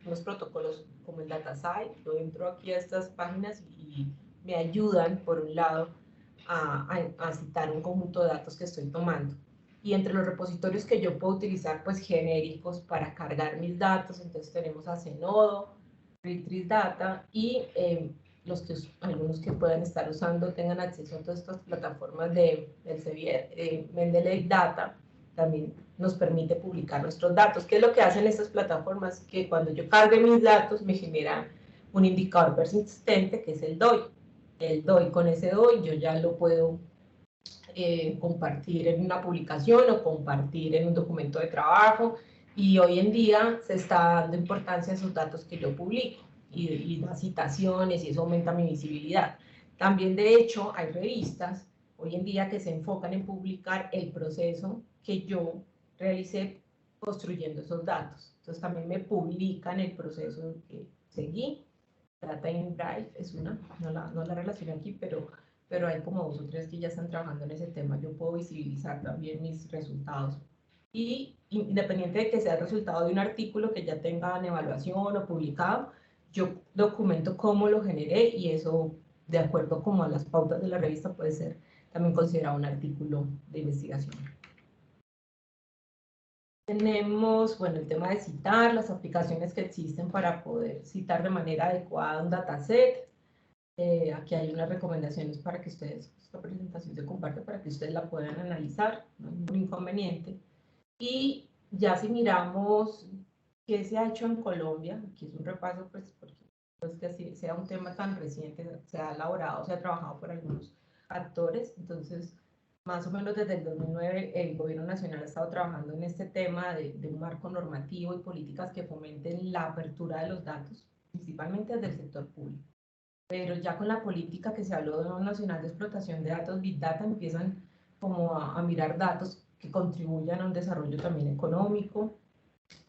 unos protocolos como el DataSite. Yo entro aquí a estas páginas y me ayudan, por un lado, a citar un conjunto de datos que estoy tomando. Y entre los repositorios que yo puedo utilizar, pues genéricos para cargar mis datos, entonces tenemos a Zenodo, Retreat Data y algunos que puedan estar usando, tengan acceso a todas estas plataformas del Elsevier, Mendeley Data, también nos permite publicar nuestros datos. ¿Qué es lo que hacen estas plataformas? Que cuando yo cargue mis datos me genera un indicador persistente que es el DOI. El DOI, con ese DOI yo ya lo puedo compartir en una publicación o compartir en un documento de trabajo, y hoy en día se está dando importancia a esos datos que yo publico y las citaciones, y eso aumenta mi visibilidad. También, de hecho, hay revistas hoy en día que se enfocan en publicar el proceso que yo realicé construyendo esos datos. Entonces también me publican el proceso que seguí. Data in Drive es una, no la relacioné aquí, pero hay como 2 o 3 que ya están trabajando en ese tema. Yo puedo visibilizar también mis resultados. Y independiente de que sea el resultado de un artículo que ya tengan evaluación o publicado, yo documento cómo lo generé, y eso, de acuerdo como a las pautas de la revista, puede ser también considerado un artículo de investigación. Tenemos, bueno, el tema de citar, las aplicaciones que existen para poder citar de manera adecuada un dataset. Aquí hay unas recomendaciones para que ustedes, esta presentación se comparte para que ustedes la puedan analizar, no hay ningún inconveniente. Y ya si miramos qué se ha hecho en Colombia, aquí es un repaso, pues, porque no es que así sea un tema tan reciente, se ha elaborado, se ha trabajado por algunos actores. Entonces, más o menos desde el 2009, el gobierno nacional ha estado trabajando en este tema de un marco normativo y políticas que fomenten la apertura de los datos, principalmente desde el sector público. Pero ya con la política que se habló de nacional de explotación de datos, Big Data, empiezan como a mirar datos que contribuyan a un desarrollo también económico.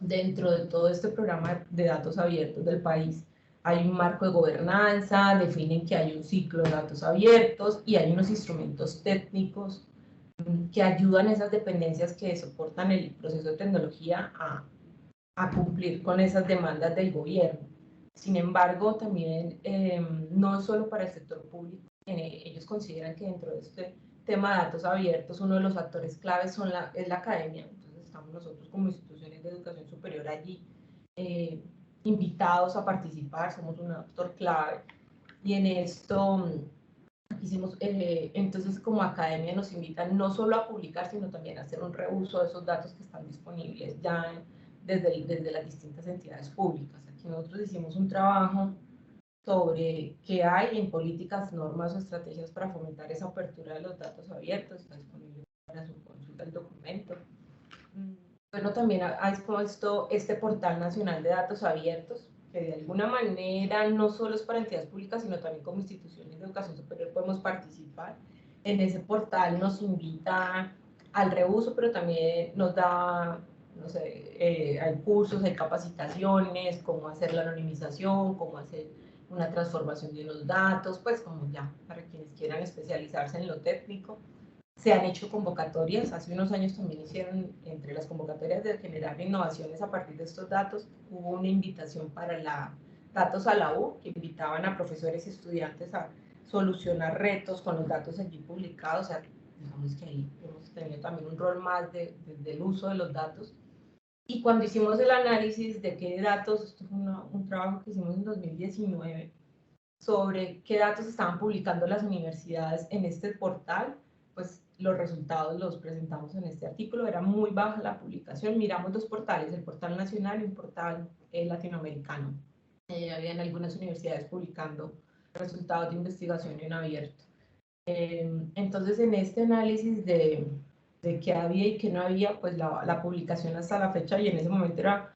Dentro de todo este programa de datos abiertos del país, hay un marco de gobernanza, definen que hay un ciclo de datos abiertos y hay unos instrumentos técnicos que ayudan a esas dependencias que soportan el proceso de tecnología a cumplir con esas demandas del gobierno. Sin embargo, también no solo para el sector público, ellos consideran que dentro de este tema de datos abiertos, uno de los actores claves es la academia. Entonces estamos nosotros como instituciones de educación superior allí invitados a participar, somos un actor clave, y en esto hicimos, entonces como academia nos invitan no solo a publicar, sino también a hacer un reuso de esos datos que están disponibles ya desde las distintas entidades públicas. Aquí nosotros hicimos un trabajo sobre qué hay en políticas, normas o estrategias para fomentar esa apertura de los datos abiertos. Está disponible para su consulta el documento. Bueno, también ha expuesto este portal nacional de datos abiertos, que de alguna manera no solo es para entidades públicas, sino también como instituciones de educación superior podemos participar. En ese portal nos invita al reuso, pero también nos da, no sé, hay cursos, hay capacitaciones, cómo hacer la anonimización, cómo hacer una transformación de los datos, pues como ya para quienes quieran especializarse en lo técnico. Se han hecho convocatorias, hace unos años también hicieron, entre las convocatorias de generar innovaciones a partir de estos datos, hubo una invitación para la Datos a la U, que invitaban a profesores y estudiantes a solucionar retos con los datos allí publicados. O sea, digamos que ahí hemos tenido también un rol más del uso de los datos. Y cuando hicimos el análisis de qué datos, esto fue un trabajo que hicimos en 2019, sobre qué datos estaban publicando las universidades en este portal, pues los resultados los presentamos en este artículo. Era muy baja la publicación. Miramos 2 portales, el portal nacional y un portal latinoamericano. Habían algunas universidades publicando resultados de investigación en abierto. Entonces, en este análisis de qué había y qué no había, pues la publicación hasta la fecha, y en ese momento era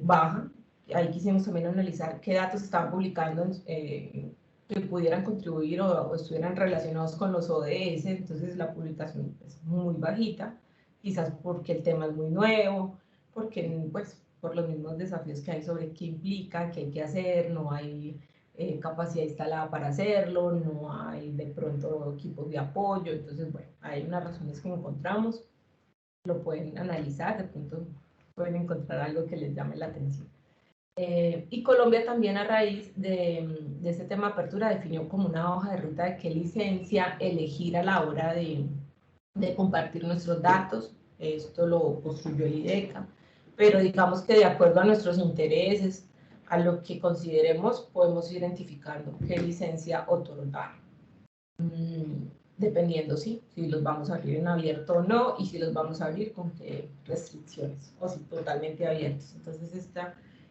baja. Ahí quisimos también analizar qué datos estaban publicando que pudieran contribuir o estuvieran relacionados con los ODS. Entonces la publicación es muy bajita, quizás porque el tema es muy nuevo, porque pues por los mismos desafíos que hay sobre qué implica, qué hay que hacer, no hay capacidad instalada para hacerlo, no hay de pronto equipos de apoyo. Entonces, bueno, hay unas razones que encontramos. lo pueden analizar, de pronto pueden encontrar algo que les llame la atención. Y Colombia también a raíz de este tema de apertura definió como una hoja de ruta de qué licencia elegir a la hora de compartir nuestros datos. Esto lo construyó el IDECA, pero digamos que de acuerdo a nuestros intereses, a lo que consideremos, podemos ir identificando qué licencia otorgar, dependiendo si los vamos a abrir en abierto o no, y si los vamos a abrir con qué restricciones, o si totalmente abiertos. Entonces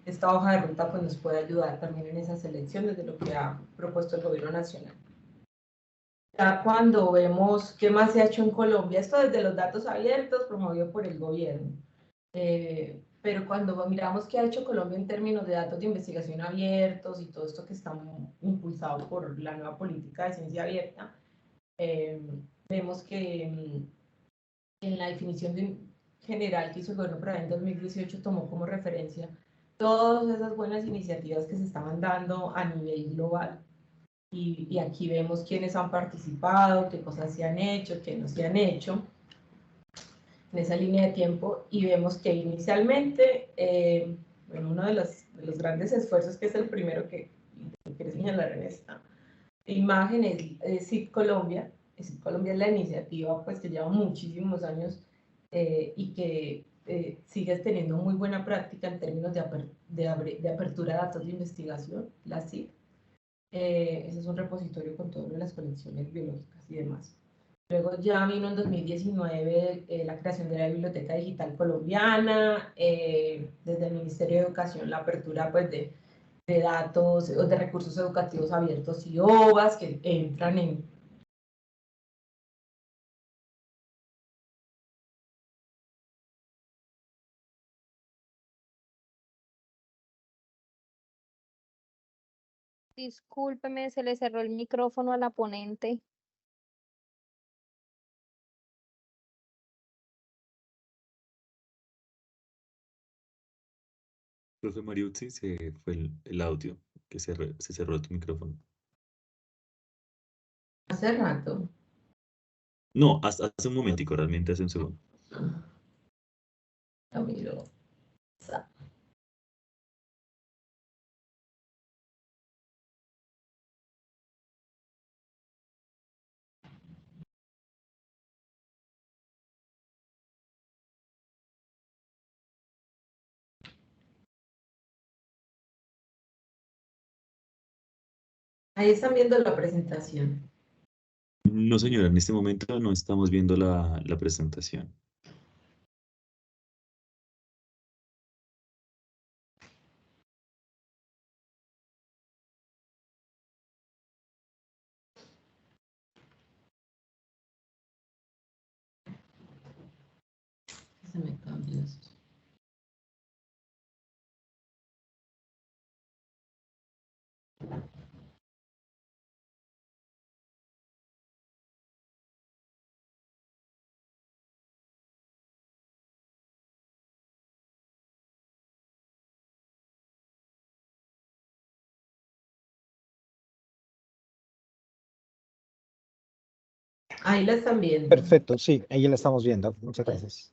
esta hoja de ruta pues, nos puede ayudar también en esa selección desde lo que ha propuesto el gobierno nacional. Ya cuando vemos qué más se ha hecho en Colombia, esto desde los datos abiertos promovido por el gobierno, pero cuando miramos qué ha hecho Colombia en términos de datos de investigación abiertos y todo esto que está impulsado por la nueva política de ciencia abierta, vemos que en la definición general que hizo el gobierno para en 2018 tomó como referencia todas esas buenas iniciativas que se estaban dando a nivel global. Y aquí vemos quiénes han participado, qué cosas se han hecho, qué no se han hecho en esa línea de tiempo, y vemos que inicialmente, bueno, uno de los grandes esfuerzos, que es el primero que quiero señalar en esta imagen, es CIP Colombia. CIP Colombia es la iniciativa pues, que lleva muchísimos años y que sigue teniendo muy buena práctica en términos de apertura de datos de investigación, la CIP. Ese es un repositorio con todas las colecciones biológicas y demás. Luego ya vino en 2019 la creación de la Biblioteca Digital Colombiana, desde el Ministerio de Educación la apertura pues, de datos, de recursos educativos abiertos y OVAs que entran en... Discúlpeme, se le cerró el micrófono a la ponente. Profe Mariuzzi, se fue el audio, que se cerró tu micrófono. Hace rato. No, hace un momentico, realmente hace un segundo. Lo miro. Ahí están viendo la presentación. No, señora, en este momento no estamos viendo la presentación. Se me cambió esto. Ahí la están viendo. Perfecto, sí, ahí la estamos viendo. Muchas gracias.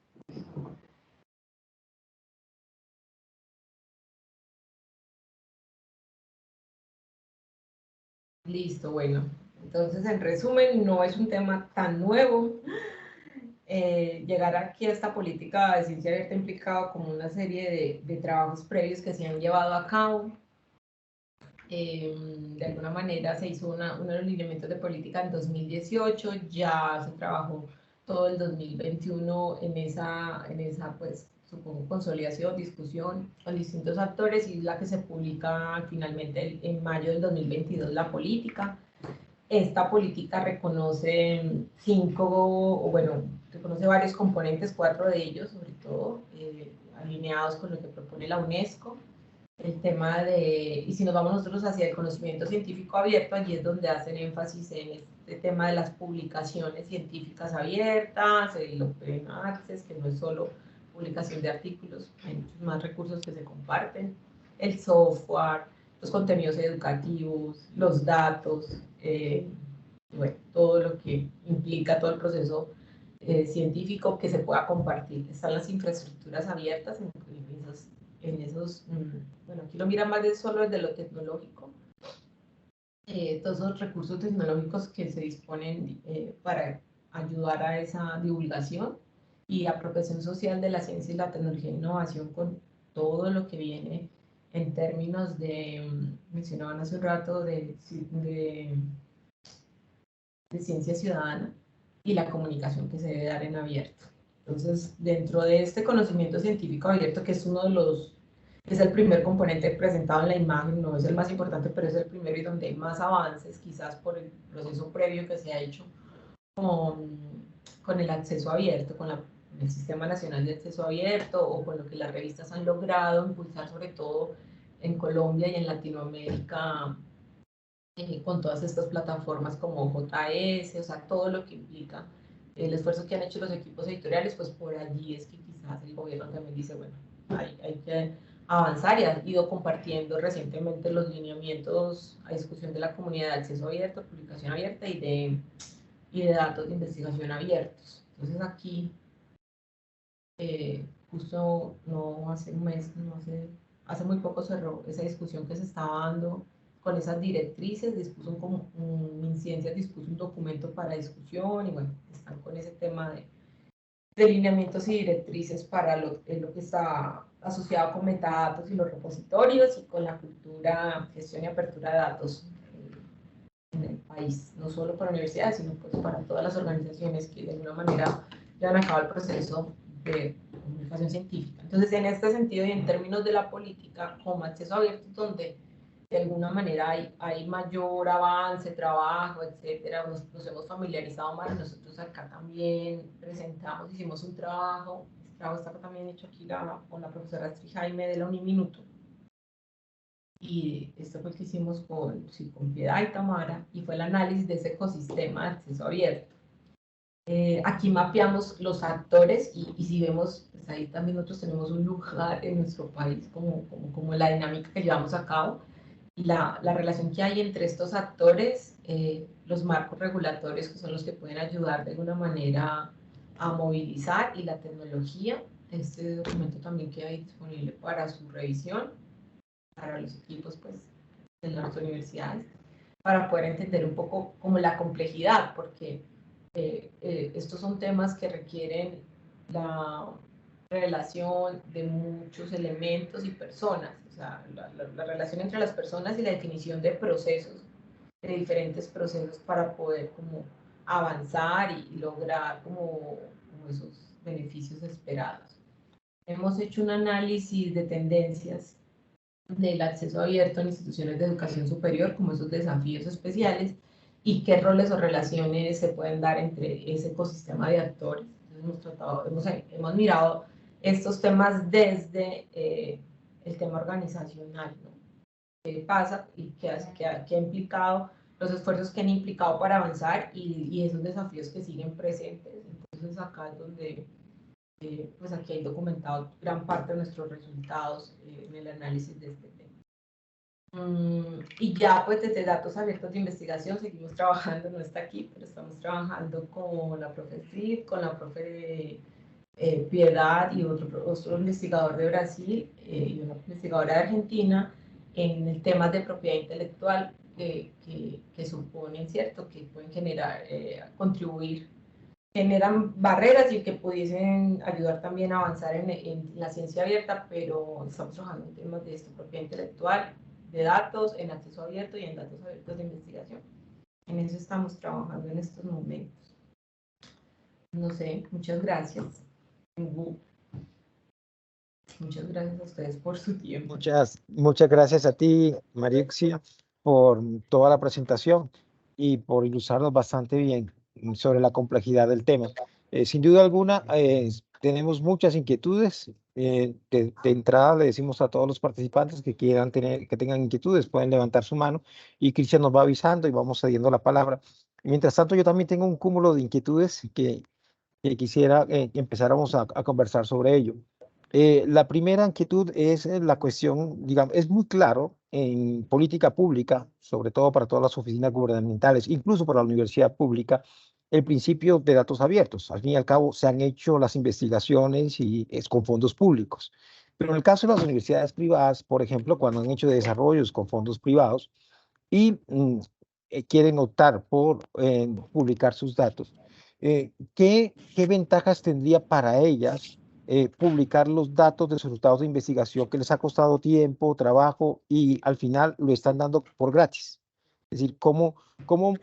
Listo, bueno. Entonces, en resumen, no es un tema tan nuevo. Llegar aquí a esta política de ciencia abierta ha implicado como una serie de trabajos previos que se han llevado a cabo. De alguna manera se hizo uno de los lineamientos de política en 2018, ya se trabajó todo el 2021 en esa pues, supongo, consolidación, discusión con distintos actores, y la que se publica finalmente en mayo del 2022 la política. Esta política reconoce reconoce varios componentes, 4 de ellos sobre todo, alineados con lo que propone la UNESCO. El tema y si nos vamos nosotros hacia el conocimiento científico abierto, allí es donde hacen énfasis en este tema de las publicaciones científicas abiertas, el Open Access, que no es solo publicación de artículos, hay muchos más recursos que se comparten, el software, los contenidos educativos, los datos, bueno, todo lo que implica todo el proceso científico que se pueda compartir. Están las infraestructuras abiertas bueno, aquí lo mira más solo desde lo tecnológico, todos los recursos tecnológicos que se disponen para ayudar a esa divulgación y apropiación social de la ciencia y la tecnología e innovación con todo lo que viene en términos de, mencionaban hace un rato, de ciencia ciudadana y la comunicación que se debe dar en abierto. Entonces, dentro de este conocimiento científico abierto, que es uno de los, es el primer componente presentado en la imagen, no es el más importante, pero es el primero y donde hay más avances, quizás por el proceso previo que se ha hecho con el acceso abierto, con el Sistema Nacional de Acceso Abierto, o con lo que las revistas han logrado impulsar, sobre todo en Colombia y en Latinoamérica, con todas estas plataformas como JS, o sea, todo lo que implica el esfuerzo que han hecho los equipos editoriales, pues por allí es que quizás el gobierno también dice, bueno, hay que avanzar, y ha ido compartiendo recientemente los lineamientos a discusión de la comunidad de acceso abierto, publicación abierta y de datos de investigación abiertos. Entonces aquí, justo no hace un mes, hace muy poco cerró esa discusión que se estaba dando con esas directrices, MinCiencias dispuso un documento para discusión, y bueno, están con ese tema de lineamientos y directrices para lo que está asociado con metadatos y los repositorios, y con la cultura, gestión y apertura de datos en el país, no solo para universidades, sino pues para todas las organizaciones que de alguna manera llevan a cabo el proceso de comunicación científica. Entonces, en este sentido y en términos de la política, como acceso abierto, donde de alguna manera hay mayor avance, trabajo, etcétera, nos hemos familiarizado más. Nosotros acá también presentamos, hicimos un trabajo, este trabajo está también hecho aquí con la profesora Astrid Jaime de la Uniminuto, y esto fue el que hicimos con Piedad y Tamara, y fue el análisis de ese ecosistema de acceso abierto. Aquí mapeamos los actores, y si vemos, pues ahí también nosotros tenemos un lugar en nuestro país como la dinámica que llevamos a cabo, y la relación que hay entre estos actores, los marcos regulatorios que son los que pueden ayudar de alguna manera a movilizar, y la tecnología. Este documento también queda ahí disponible para su revisión, para los equipos pues, de las universidades, para poder entender un poco como la complejidad, porque estos son temas que requieren la relación de muchos elementos y personas, o sea, la relación entre las personas y la definición de procesos, de diferentes procesos, para poder como avanzar y lograr como esos beneficios esperados. Hemos hecho un análisis de tendencias del acceso abierto en instituciones de educación superior, como esos desafíos especiales, y qué roles o relaciones se pueden dar entre ese ecosistema de actores. Entonces hemos mirado estos temas desde el tema organizacional, ¿no? ¿Qué pasa y qué ha implicado, los esfuerzos que han implicado para avanzar, y esos desafíos que siguen presentes? Entonces acá es donde pues aquí hay documentado gran parte de nuestros resultados en el análisis de este tema. Y ya pues desde datos abiertos de investigación seguimos trabajando, no está aquí, pero estamos trabajando con la profe Steve, con la profe Piedad, y otro investigador de Brasil y una investigadora de Argentina, en el tema de propiedad intelectual que suponen, ¿cierto?, que pueden generar, contribuir, generan barreras, y que pudiesen ayudar también a avanzar en la ciencia abierta, pero estamos trabajando en temas de esto, propiedad intelectual, de datos, en acceso abierto y en datos abiertos de investigación. En eso estamos trabajando en estos momentos. No sé, muchas gracias. Muchas gracias a ustedes por su tiempo. Muchas gracias a ti, Mariuxia, por toda la presentación y por ilustrarnos bastante bien sobre la complejidad del tema. Sin duda alguna, tenemos muchas inquietudes. De entrada le decimos a todos los participantes que tengan inquietudes, pueden levantar su mano, y Cristian nos va avisando y vamos cediendo la palabra. Mientras tanto, yo también tengo un cúmulo de inquietudes que quisiera que empezáramos a conversar sobre ello. La primera inquietud es la cuestión, digamos, es muy claro en política pública, sobre todo para todas las oficinas gubernamentales, incluso para la universidad pública, el principio de datos abiertos. Al fin y al cabo, se han hecho las investigaciones y es con fondos públicos. Pero en el caso de las universidades privadas, por ejemplo, cuando han hecho desarrollos con fondos privados y quieren optar por publicar sus datos, ¿qué ventajas tendría para ellas publicar los datos de sus resultados de investigación que les ha costado tiempo, trabajo y al final lo están dando por gratis? Es decir, ¿cómo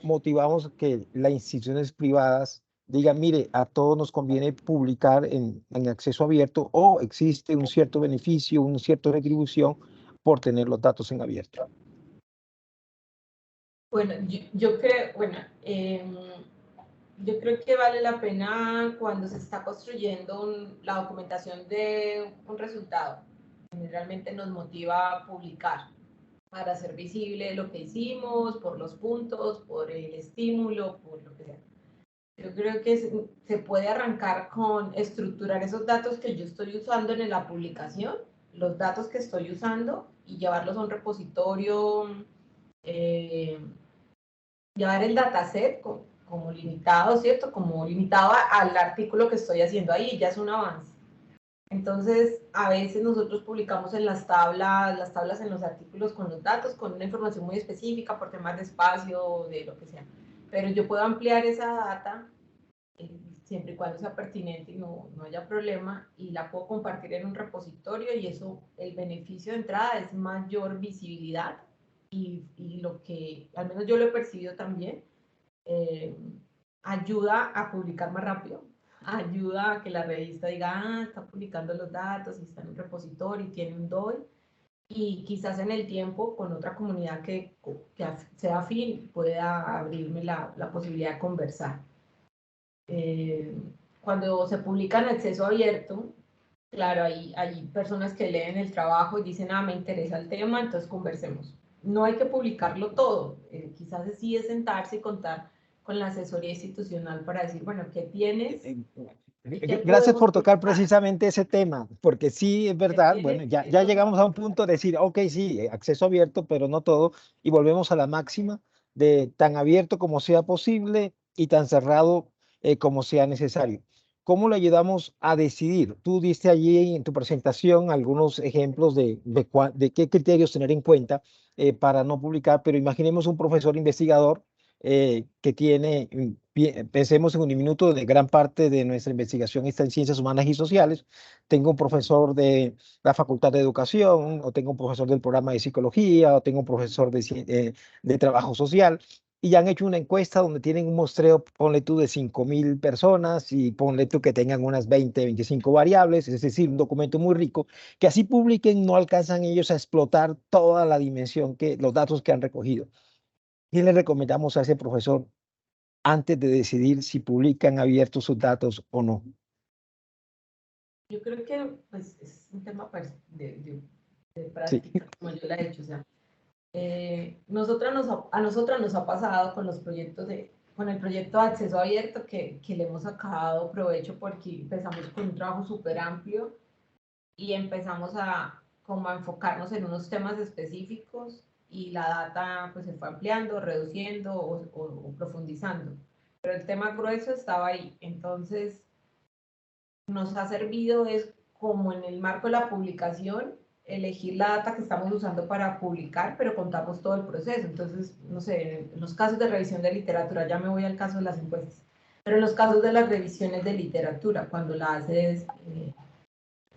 motivamos que las instituciones privadas digan, mire, a todos nos conviene publicar en acceso abierto o existe un cierto beneficio, una cierta retribución por tener los datos en abierto? Bueno, yo creo, bueno, yo creo que vale la pena cuando se está construyendo la documentación de un resultado. Generalmente nos motiva a publicar para hacer visible lo que hicimos, por los puntos, por el estímulo, por lo que sea. Yo creo que se puede arrancar con estructurar esos datos que yo estoy usando en la publicación, los datos que estoy usando y llevarlos a un repositorio, llevar el dataset como limitado, ¿cierto? Como limitado al artículo que estoy haciendo ahí, ya es un avance. Entonces, a veces nosotros publicamos en las tablas en los artículos con los datos, con una información muy específica por temas de espacio, de lo que sea. Pero yo puedo ampliar esa data siempre y cuando sea pertinente y no haya problema, y la puedo compartir en un repositorio y eso, el beneficio de entrada es mayor visibilidad y lo que, al menos yo lo he percibido también, ayuda a publicar más rápido, ayuda a que la revista diga, está publicando los datos y está en un repositorio y tiene un DOI, y quizás en el tiempo con otra comunidad que sea afín pueda abrirme la posibilidad de conversar. Cuando se publica en acceso abierto, claro, hay personas que leen el trabajo y dicen, me interesa el tema, entonces conversemos. No hay que publicarlo todo, quizás sí es sentarse y contar con la asesoría institucional para decir, bueno, ¿qué tienes? Gracias por tocar precisamente ese tema, porque sí, es verdad, bueno, ya llegamos a un punto de decir, ok, sí, acceso abierto, pero no todo, y volvemos a la máxima de tan abierto como sea posible y tan cerrado como sea necesario. ¿Cómo le ayudamos a decidir? Tú diste allí en tu presentación algunos ejemplos de qué criterios tener en cuenta para no publicar, pero imaginemos un profesor investigador que tiene, pensemos en un minuto, de gran parte de nuestra investigación está en ciencias humanas y sociales. Tengo un profesor de la Facultad de Educación, o tengo un profesor del programa de psicología, o tengo un profesor de trabajo social, y ya han hecho una encuesta donde tienen un muestreo, ponle tú, de 5.000 personas, y ponle tú que tengan unas 20, 25 variables, es decir, un documento muy rico, que así publiquen, no alcanzan ellos a explotar toda la dimensión los datos que han recogido. ¿Qué le recomendamos a ese profesor antes de decidir si publican abiertos sus datos o no? Yo creo que pues, es un tema de práctica, sí, como yo la he hecho. O sea, a nosotras nos ha pasado con los proyectos con el proyecto de acceso abierto que le hemos sacado provecho porque empezamos con un trabajo súper amplio y empezamos como a enfocarnos en unos temas específicos y la data pues se fue ampliando, reduciendo o profundizando. Pero el tema grueso estaba ahí. Entonces, nos ha servido es como en el marco de la publicación, elegir la data que estamos usando para publicar, pero contamos todo el proceso. Entonces, no sé, en los casos de revisión de literatura, ya me voy al caso de las encuestas, pero en los casos de las revisiones de literatura, cuando la haces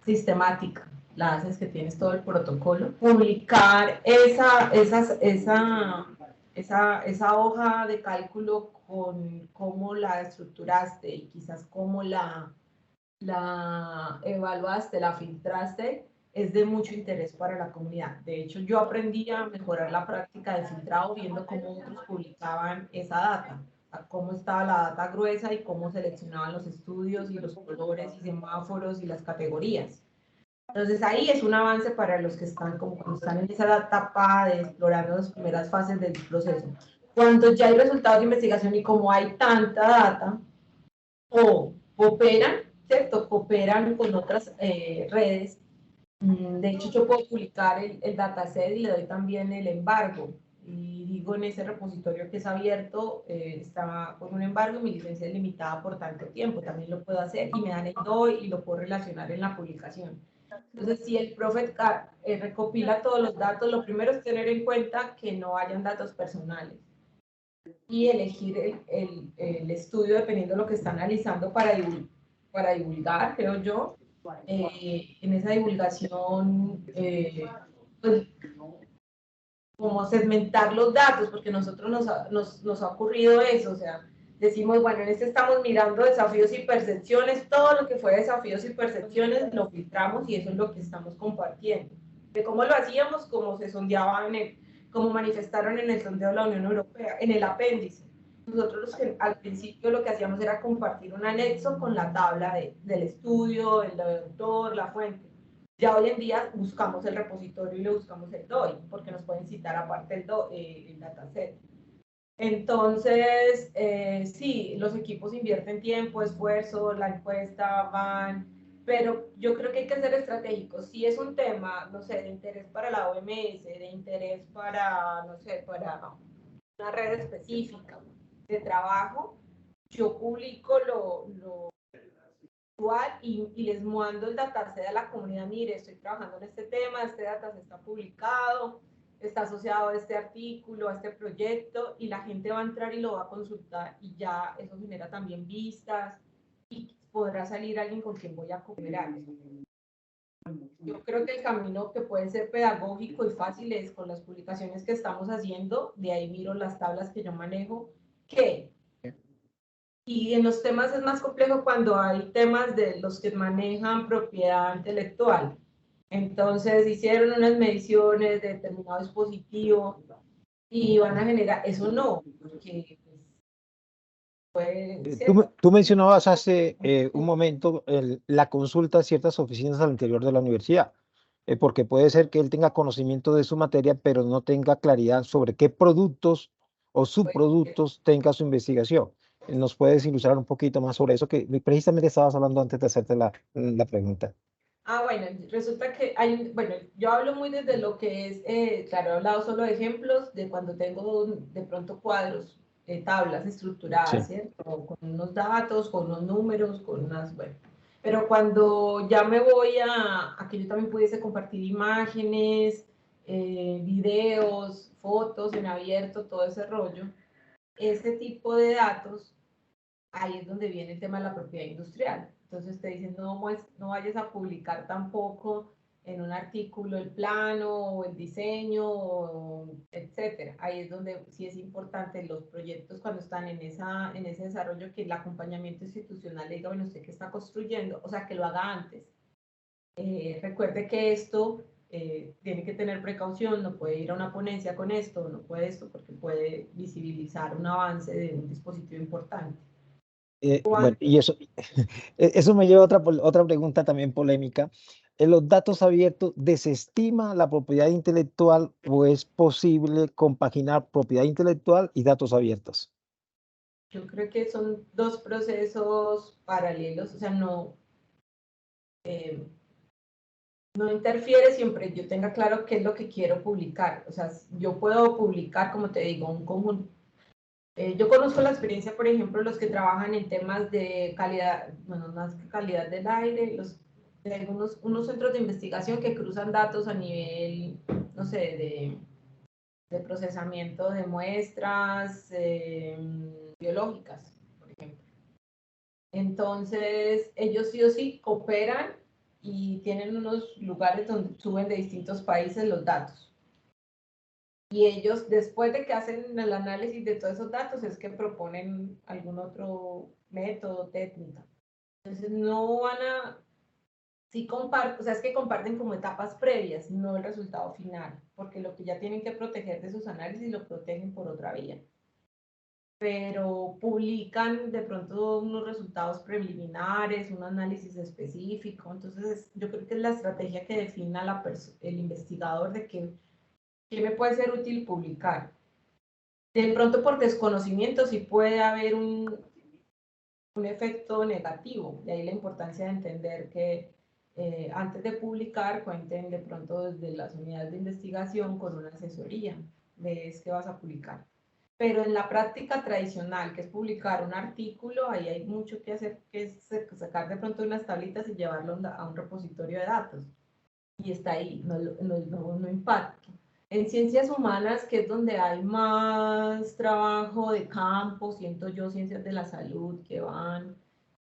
sistemática, la haces que tienes todo el protocolo, publicar esa hoja de cálculo con cómo la estructuraste y quizás cómo la evaluaste, la filtraste, es de mucho interés para la comunidad. De hecho, yo aprendí a mejorar la práctica de filtrado viendo cómo otros publicaban esa data, cómo estaba la data gruesa y cómo seleccionaban los estudios y los colores y semáforos y las categorías. Entonces ahí es un avance para los que están en esa etapa de explorar las primeras fases del proceso. Cuando ya hay resultados de investigación y como hay tanta data, o cooperan, ¿cierto? Cooperan con otras redes. De hecho, yo puedo publicar el dataset y le doy también el embargo. y digo en ese repositorio que es abierto, está con un embargo y mi licencia es limitada por tanto tiempo, también lo puedo hacer y me dan el DOI y lo puedo relacionar en la publicación. Entonces, si el Prophet recopila todos los datos, lo primero es tener en cuenta que no hayan datos personales y elegir el estudio dependiendo de lo que está analizando para divulgar, creo yo. En esa divulgación, pues, como segmentar los datos, porque nosotros nos ha ocurrido eso, o sea, decimos, bueno, en este estamos mirando desafíos y percepciones, todo lo que fue desafíos y percepciones lo filtramos y eso es lo que estamos compartiendo. De cómo lo hacíamos, cómo se sondeaban, cómo manifestaron en el sondeo de la Unión Europea, en el apéndice. Nosotros al principio lo que hacíamos era compartir un anexo con la tabla del estudio, el autor, la fuente. Ya hoy en día buscamos el repositorio y le buscamos el DOI, porque nos pueden citar aparte el dataset. Entonces, sí, los equipos invierten tiempo, esfuerzo, la encuesta van, pero yo creo que hay que ser estratégicos. Si es un tema, no sé, de interés para la OMS, de interés para, no sé, para una red específica de trabajo, yo publico lo y les mando el dataset a la comunidad. Mire, estoy trabajando en este tema, este dataset está publicado, está asociado a este artículo, a este proyecto, y la gente va a entrar y lo va a consultar, y ya eso genera también vistas, y podrá salir alguien con quien voy a cooperar. Yo creo que el camino que puede ser pedagógico y fácil es con las publicaciones que estamos haciendo, de ahí miro las tablas que yo manejo, y en los temas es más complejo cuando hay temas de los que manejan propiedad intelectual. Entonces hicieron unas mediciones de determinado dispositivo y van a generar, eso no, porque puede ser. Tú mencionabas hace un momento la consulta a ciertas oficinas al interior de la universidad, porque puede ser que él tenga conocimiento de su materia, pero no tenga claridad sobre qué productos o subproductos tenga su investigación. ¿Nos puedes ilustrar un poquito más sobre eso? Que precisamente estabas hablando antes de hacerte la pregunta. Bueno, resulta que hay, bueno, yo hablo muy desde lo que es, claro, he hablado solo de ejemplos de cuando tengo de pronto cuadros, tablas estructuradas, Sí. ¿cierto? Con unos datos, con unos números, con unas, bueno. Pero cuando ya me voy a que yo también pudiese compartir imágenes, videos, fotos en abierto, todo ese rollo, ese tipo de datos, ahí es donde viene el tema de la propiedad industrial. Entonces te dicen, no vayas a publicar tampoco en un artículo el plano o el diseño, etcétera. Ahí es donde sí es importante los proyectos cuando están en ese desarrollo, que el acompañamiento institucional le diga, bueno, usted qué está construyendo, o sea, que lo haga antes. Recuerde que esto tiene que tener precaución, no puede ir a una ponencia con esto, no puede esto, porque puede visibilizar un avance de un dispositivo importante. Bueno, y eso me lleva a otra pregunta también polémica. ¿En los datos abiertos desestima la propiedad intelectual o es posible compaginar propiedad intelectual y datos abiertos? Yo creo que son dos procesos paralelos, o sea, no interfiere siempre yo tenga claro qué es lo que quiero publicar. O sea, yo puedo publicar, como te digo, un conjunto. Yo conozco la experiencia, por ejemplo, los que trabajan en temas de calidad, bueno, más que calidad del aire, de unos centros de investigación que cruzan datos a nivel, no sé, de procesamiento de muestras biológicas, por ejemplo. Entonces, ellos sí o sí cooperan y tienen unos lugares donde suben de distintos países los datos. Y ellos, después de que hacen el análisis de todos esos datos, es que proponen algún otro método, técnica. Entonces, no van a, sí comparten, o sea, es que comparten como etapas previas, no el resultado final, porque lo que ya tienen que proteger de sus análisis lo protegen por otra vía. Pero publican de pronto unos resultados preliminares, un análisis específico. Entonces, yo creo que es la estrategia que defina el investigador de qué me puede ser útil publicar. De pronto, por desconocimiento, sí puede haber un efecto negativo. De ahí la importancia de entender que antes de publicar cuenten de pronto desde las unidades de investigación con una asesoría ves que vas a publicar. Pero en la práctica tradicional, que es publicar un artículo, ahí hay mucho que hacer, que es sacar de pronto unas tablitas y llevarlo a un repositorio de datos. Y está ahí, no impacta. En ciencias humanas, que es donde hay más trabajo de campo, siento yo, ciencias de la salud, que van,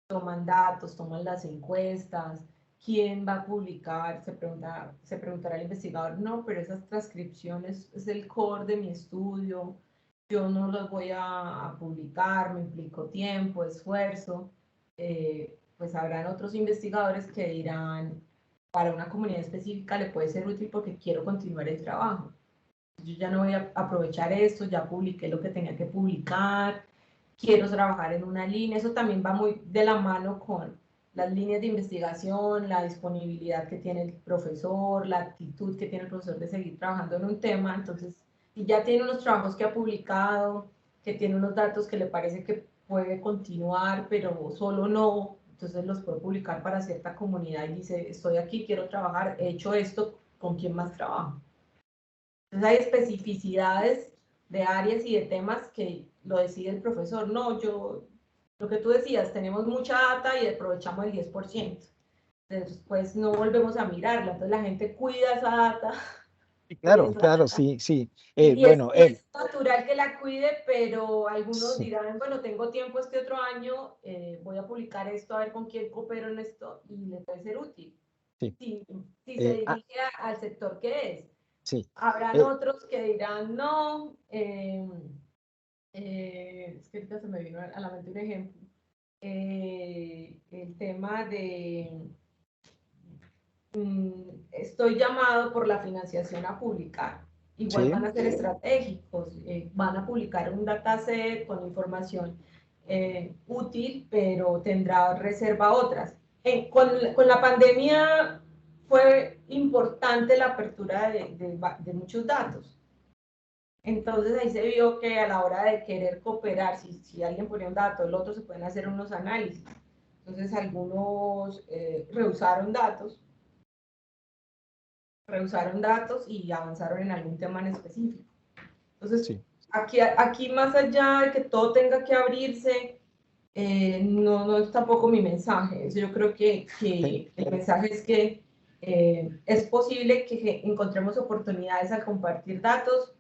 toman datos, toman las encuestas, ¿quién va a publicar? Se preguntará el investigador, no, pero esas transcripciones es el core de mi estudio, yo no los voy a publicar, me implico tiempo, esfuerzo. Pues habrán otros investigadores que dirán, para una comunidad específica le puede ser útil porque quiero continuar el trabajo. Yo ya no voy a aprovechar esto, ya publiqué lo que tenía que publicar, quiero trabajar en una línea. Eso también va muy de la mano con las líneas de investigación, la disponibilidad que tiene el profesor, la actitud que tiene el profesor de seguir trabajando en un tema. Entonces, si ya tiene unos trabajos que ha publicado, que tiene unos datos que le parece que puede continuar, pero solo no, entonces los puede publicar para cierta comunidad y dice, estoy aquí, quiero trabajar, he hecho esto, ¿con quién más trabajo? Entonces hay especificidades de áreas y de temas que lo decide el profesor. No, lo que tú decías, tenemos mucha data y aprovechamos el 10%. Después no volvemos a mirarla, entonces la gente cuida esa data. Claro, claro, sí, sí. Y Bueno, es natural que la cuide, pero algunos sí, dirán, bueno, tengo tiempo este otro año, voy a publicar esto, a ver con quién coopero en esto, y le puede ser útil. sí, Si se dirige al sector que es. sí. Habrán otros que dirán, no, es que ahorita se me vino a la mente un ejemplo, el tema de, estoy llamado por la financiación a publicar. Igual Sí. van a ser estratégicos, van a publicar un dataset con información útil, pero tendrá reserva otras. Con la pandemia fue importante la apertura de muchos datos. Entonces ahí se vio que a la hora de querer cooperar, si alguien ponía un dato, el otro se pueden hacer unos análisis. Entonces algunos rehusaron datos y avanzaron en algún tema en específico. Entonces, Sí. aquí más allá de que todo tenga que abrirse, no es tampoco mi mensaje. Yo creo que el mensaje es que es posible que encontremos oportunidades al compartir datos,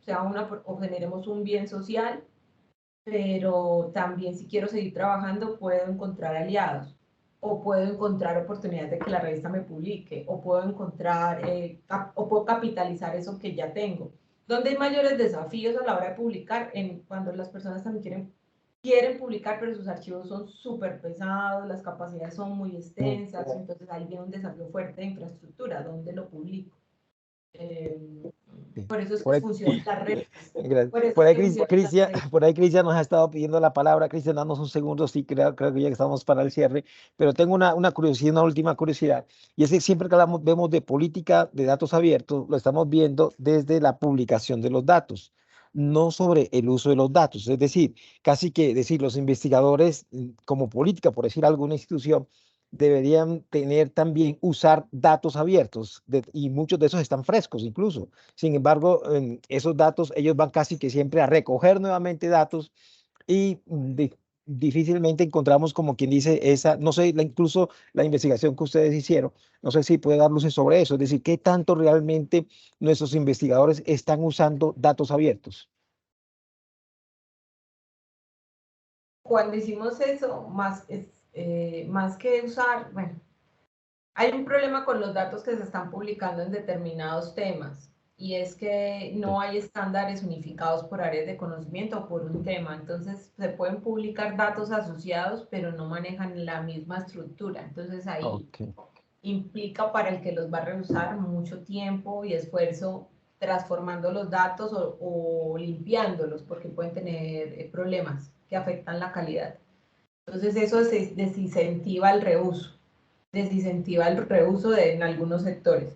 o generemos un bien social, pero también si quiero seguir trabajando puedo encontrar aliados, o puedo encontrar oportunidades de que la revista me publique, o puedo encontrar, o puedo capitalizar eso que ya tengo. Donde hay mayores desafíos a la hora de publicar, cuando las personas también quieren publicar, pero sus archivos son súper pesados, las capacidades son muy extensas, entonces ahí viene un desafío fuerte de infraestructura, ¿dónde lo publico? Por eso es que funciona la red. Por ahí, Cristian nos ha estado pidiendo la palabra. Cristian, danos un segundo. Sí, creo que ya estamos para el cierre. Pero tengo una curiosidad, una última curiosidad. Y es que siempre que vemos de política de datos abiertos, lo estamos viendo desde la publicación de los datos, no sobre el uso de los datos. Es decir, casi que decir, los investigadores, como política, por decir alguna institución, deberían tener también usar datos abiertos y muchos de esos están frescos incluso. Sin embargo, esos datos, ellos van casi que siempre a recoger nuevamente datos y difícilmente encontramos, como quien dice, no sé, incluso la investigación que ustedes hicieron, no sé si puede dar luces sobre eso, es decir, qué tanto realmente nuestros investigadores están usando datos abiertos. Cuando hicimos eso, más que usar, bueno, hay un problema con los datos que se están publicando en determinados temas, y es que no hay estándares unificados por áreas de conocimiento o por un tema. Entonces se pueden publicar datos asociados, pero no manejan la misma estructura. Entonces ahí implica para el que los va a reusar mucho tiempo y esfuerzo transformando los datos o limpiándolos, porque pueden tener problemas que afectan la calidad. Entonces eso desincentiva el reuso. En algunos sectores.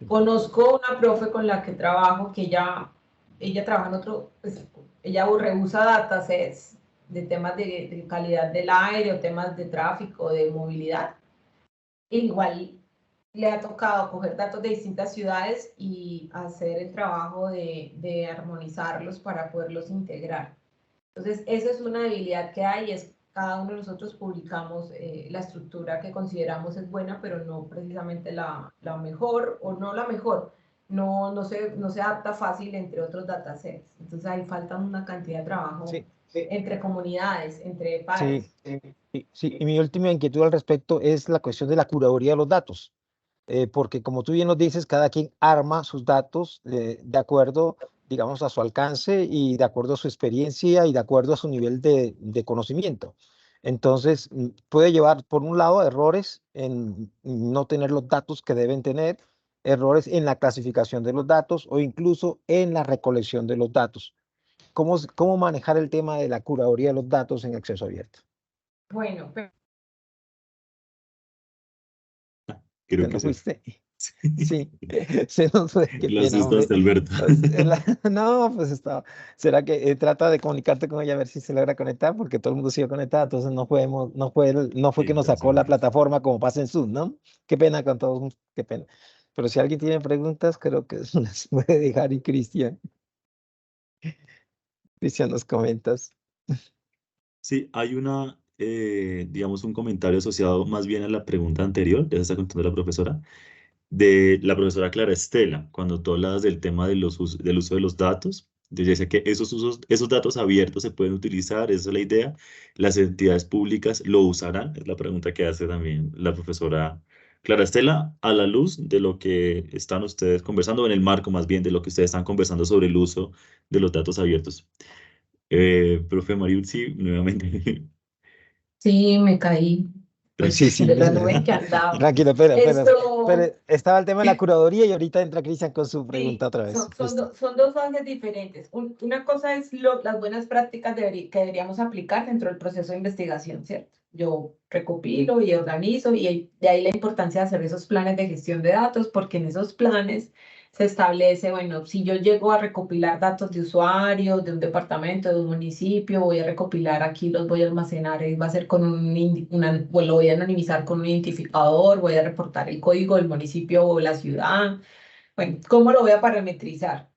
Conozco una profe con la que trabajo, que ella trabaja en otro, pues, ella reusa datasets de temas de calidad del aire o temas de tráfico, de movilidad. Igual le ha tocado coger datos de distintas ciudades y hacer el trabajo de armonizarlos para poderlos integrar. Entonces, esa es una debilidad que hay, es cada uno de nosotros publicamos la estructura que consideramos es buena, pero no precisamente la mejor, o no la mejor, no se adapta fácil entre otros datasets. Entonces, ahí falta una cantidad de trabajo entre comunidades, entre pares. Sí, y mi última inquietud al respecto es la cuestión de la curaduría de los datos. Porque como tú bien nos dices, cada quien arma sus datos de acuerdo, digamos, a su alcance y de acuerdo a su experiencia y de acuerdo a su nivel de conocimiento. Entonces, puede llevar, por un lado, a errores en no tener los datos que deben tener, errores en la clasificación de los datos o incluso en la recolección de los datos. ¿Cómo manejar el tema de la curaduría de los datos en acceso abierto? Bueno, pero Creo ¿Te que no sí. fuiste? Sí, se nos fue, qué Lo pena, hombre. asustaste, Alberto. No, pues estaba. ¿Será que trata de comunicarte con ella a ver si se logra conectar? Porque todo el mundo sigue conectado, entonces no fue Sí, que nos gracias, sacó la Alberto. plataforma como pasa en Zoom, ¿no? Qué pena con todos, qué pena. Pero si alguien tiene preguntas, creo que las puede dejar y Cristian nos comentas. Sí, hay digamos, un comentario asociado más bien a la pregunta anterior, ya se está contando la profesora, de la profesora Clara Estela, cuando tú hablabas del tema del uso de los datos. Entonces dice que esos datos abiertos se pueden utilizar, esa es la idea. Las entidades públicas lo usarán, es la pregunta que hace también la profesora Clara Estela, a la luz de lo que están ustedes conversando, en el marco más bien de lo que ustedes están conversando sobre el uso de los datos abiertos. Profe Mariuzzi, nuevamente. sí, me caí Sí, sí. de la nube en que andaba. Tranquilo, espera. Esto, Estaba el tema de la curaduría y ahorita entra Cristian con su pregunta sí, otra vez. son dos fases diferentes. Una cosa es las buenas prácticas que deberíamos aplicar dentro del proceso de investigación, ¿cierto? Yo recopilo y organizo y de ahí la importancia de hacer esos planes de gestión de datos, porque en esos planes se establece, bueno, si yo llego a recopilar datos de usuarios, de un departamento, de un municipio, voy a recopilar aquí, los voy a almacenar, va a ser con bueno, lo voy a anonimizar con un identificador, voy a reportar el código del municipio o la ciudad. Bueno, ¿cómo lo voy a parametrizar?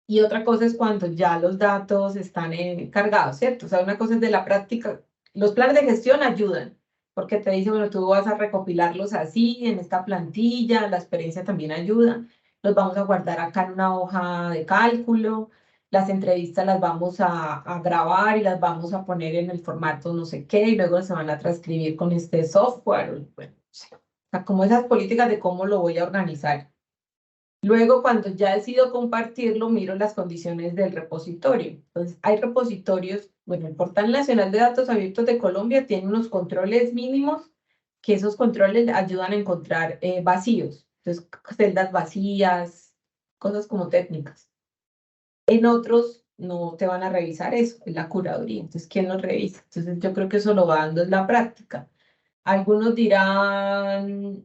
Y otra cosa es cuando ya los datos están cargados, ¿cierto? O sea, una cosa es de la práctica. Los planes de gestión ayudan, porque te dice, bueno, tú vas a recopilarlos así, en esta plantilla, la experiencia también ayuda. Los vamos a guardar acá en una hoja de cálculo, las entrevistas las vamos a grabar y las vamos a poner en el formato no sé qué, y luego se van a transcribir con este software. Bueno, sí. O sea, como esas políticas de cómo lo voy a organizar. Luego, cuando ya decido compartirlo, miro las condiciones del repositorio. Entonces, hay repositorios, bueno, el Portal Nacional de Datos Abiertos de Colombia tiene unos controles mínimos, que esos controles ayudan a encontrar vacíos. Entonces, celdas vacías, cosas como técnicas. En otros no te van a revisar eso, es la curaduría. Entonces, ¿quién los revisa? Entonces, yo creo que eso lo va dando es la práctica. Algunos dirán,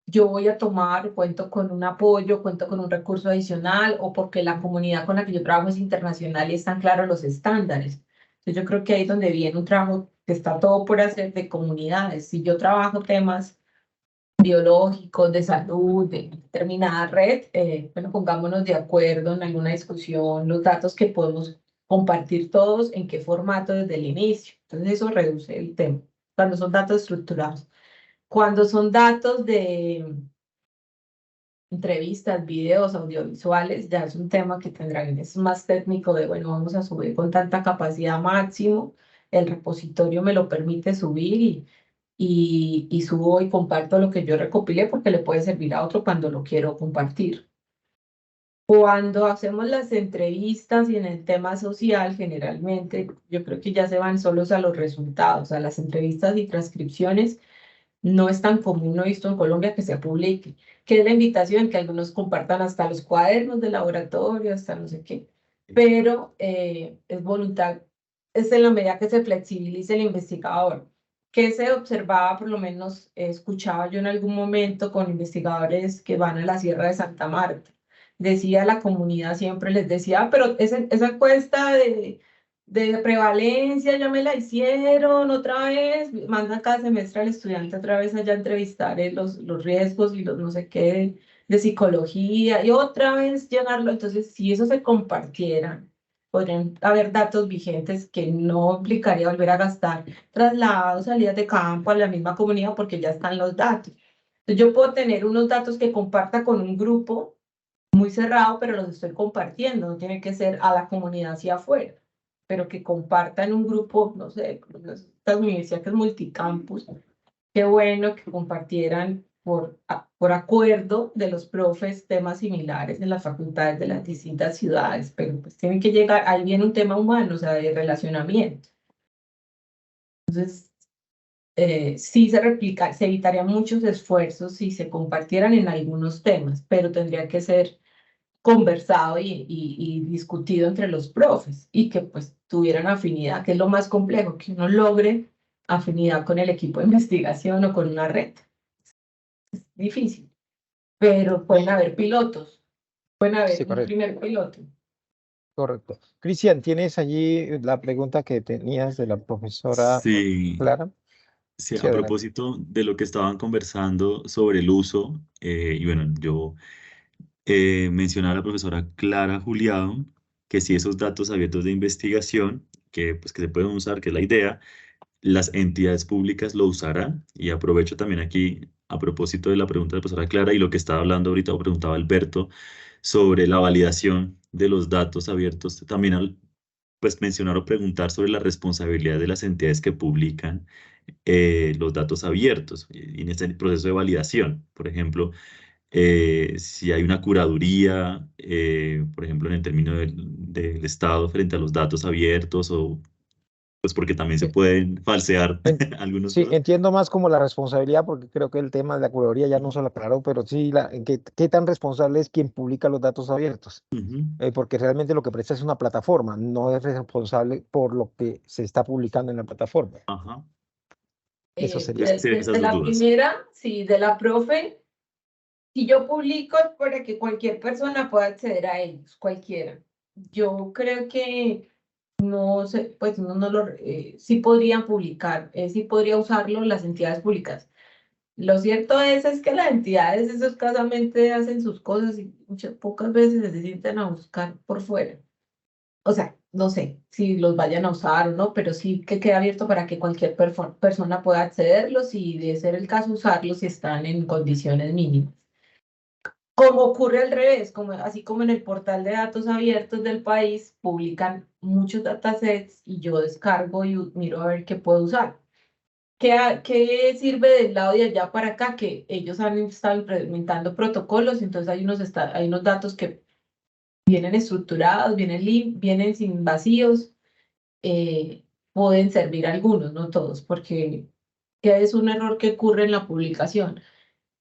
yo voy a tomar, cuento con un apoyo, cuento con un recurso adicional, o porque la comunidad con la que yo trabajo es internacional y están claros los estándares. Entonces yo creo que ahí es donde viene un trabajo que está todo por hacer de comunidades. Si yo trabajo temas biológicos, de salud, de determinada red, bueno, pongámonos de acuerdo en alguna discusión, los datos que podemos compartir todos, en qué formato desde el inicio. Entonces eso reduce el tema, cuando son datos estructurados. Cuando son datos de entrevistas, videos, audiovisuales, ya es un tema que tendrán, es más técnico de, bueno, vamos a subir con tanta capacidad máximo, el repositorio me lo permite subir y subo y comparto lo que yo recopilé porque le puede servir a otro cuando lo quiero compartir. Cuando hacemos las entrevistas y en el tema social, generalmente yo creo que ya se van solos a los resultados, a las entrevistas y transcripciones. No es tan común, no he visto en Colombia que se publique, que es la invitación, que algunos compartan hasta los cuadernos de laboratorio, hasta no sé qué, pero es voluntad, es en la medida que se flexibilice el investigador. Que se observaba, por lo menos escuchaba yo en algún momento con investigadores que van a la Sierra de Santa Marta, decía la comunidad siempre les decía, pero esa encuesta de prevalencia ya me la hicieron otra vez, mandan cada semestre al estudiante otra vez allá a entrevistar los riesgos y los no sé qué de psicología y otra vez llenarlo. Entonces, si eso se compartiera, podrían haber datos vigentes que no implicaría volver a gastar traslados, salidas de campo a la misma comunidad porque ya están los datos. Entonces, yo puedo tener unos datos que comparta con un grupo muy cerrado, pero los estoy compartiendo, no tiene que ser a la comunidad hacia afuera, pero que compartan un grupo, no sé, esta universidad que es multicampus, qué bueno que compartieran por acuerdo de los profes temas similares en las facultades de las distintas ciudades, pero pues tienen que llegar, ahí viene un tema humano, o sea, de relacionamiento. Entonces, sí se evitarían muchos esfuerzos si se compartieran en algunos temas, pero tendría que ser conversado y discutido entre los profes y que pues tuvieran afinidad, que es lo más complejo, que uno logre afinidad con el equipo de investigación o con una red. Es difícil, pero pueden haber pilotos, pueden haber Sí, un correcto. primer piloto. Correcto. Cristian, ¿tienes allí la pregunta que tenías de la profesora Sí, Clara? sí, Sí, a adelante. propósito de lo que estaban conversando sobre el uso, y bueno, yo mencionaba a la profesora Clara Juliado que si esos datos abiertos de investigación, que se pueden usar, que es la idea, las entidades públicas lo usarán. Y aprovecho también aquí, a propósito de la pregunta de la profesora Clara y lo que estaba hablando ahorita, o preguntaba Alberto, sobre la validación de los datos abiertos, también pues mencionar o preguntar sobre la responsabilidad de las entidades que publican los datos abiertos y en este proceso de validación. Por ejemplo, si hay una curaduría, por ejemplo, en el término del Estado frente a los datos abiertos, o pues porque también se Sí, pueden falsear en- algunas sí, cosas. entiendo más como la responsabilidad, porque creo que el tema de la curaduría ya no se lo aclaró, pero sí, ¿qué tan responsable es quien publica los datos abiertos? Ujú. Porque realmente lo que presta es una plataforma, no es responsable por lo que se está publicando en la plataforma. Ajá. Eso sería. Serían esas De dos la dudas. primera, sí, de la profe, si yo publico es para que cualquier persona pueda acceder a ellos, cualquiera. Yo creo que no sé, pues uno no lo, sí podrían publicar, sí podría usarlo las entidades públicas. Lo cierto es que las entidades eso escasamente hacen sus cosas y muchas pocas veces se sientan a buscar por fuera. O sea, no sé si los vayan a usar o no, pero sí que queda abierto para que cualquier persona pueda accederlos y de ser el caso usarlos si están en condiciones mínimas. Como ocurre al revés, así como en el portal de datos abiertos del país publican muchos datasets y yo descargo y miro a ver qué puedo usar. ¿Qué sirve del lado de allá para acá? Que ellos han estado implementando protocolos, entonces hay unos datos que vienen estructurados, vienen sin vacíos, pueden servir algunos, no todos, porque ¿qué es un error que ocurre en la publicación?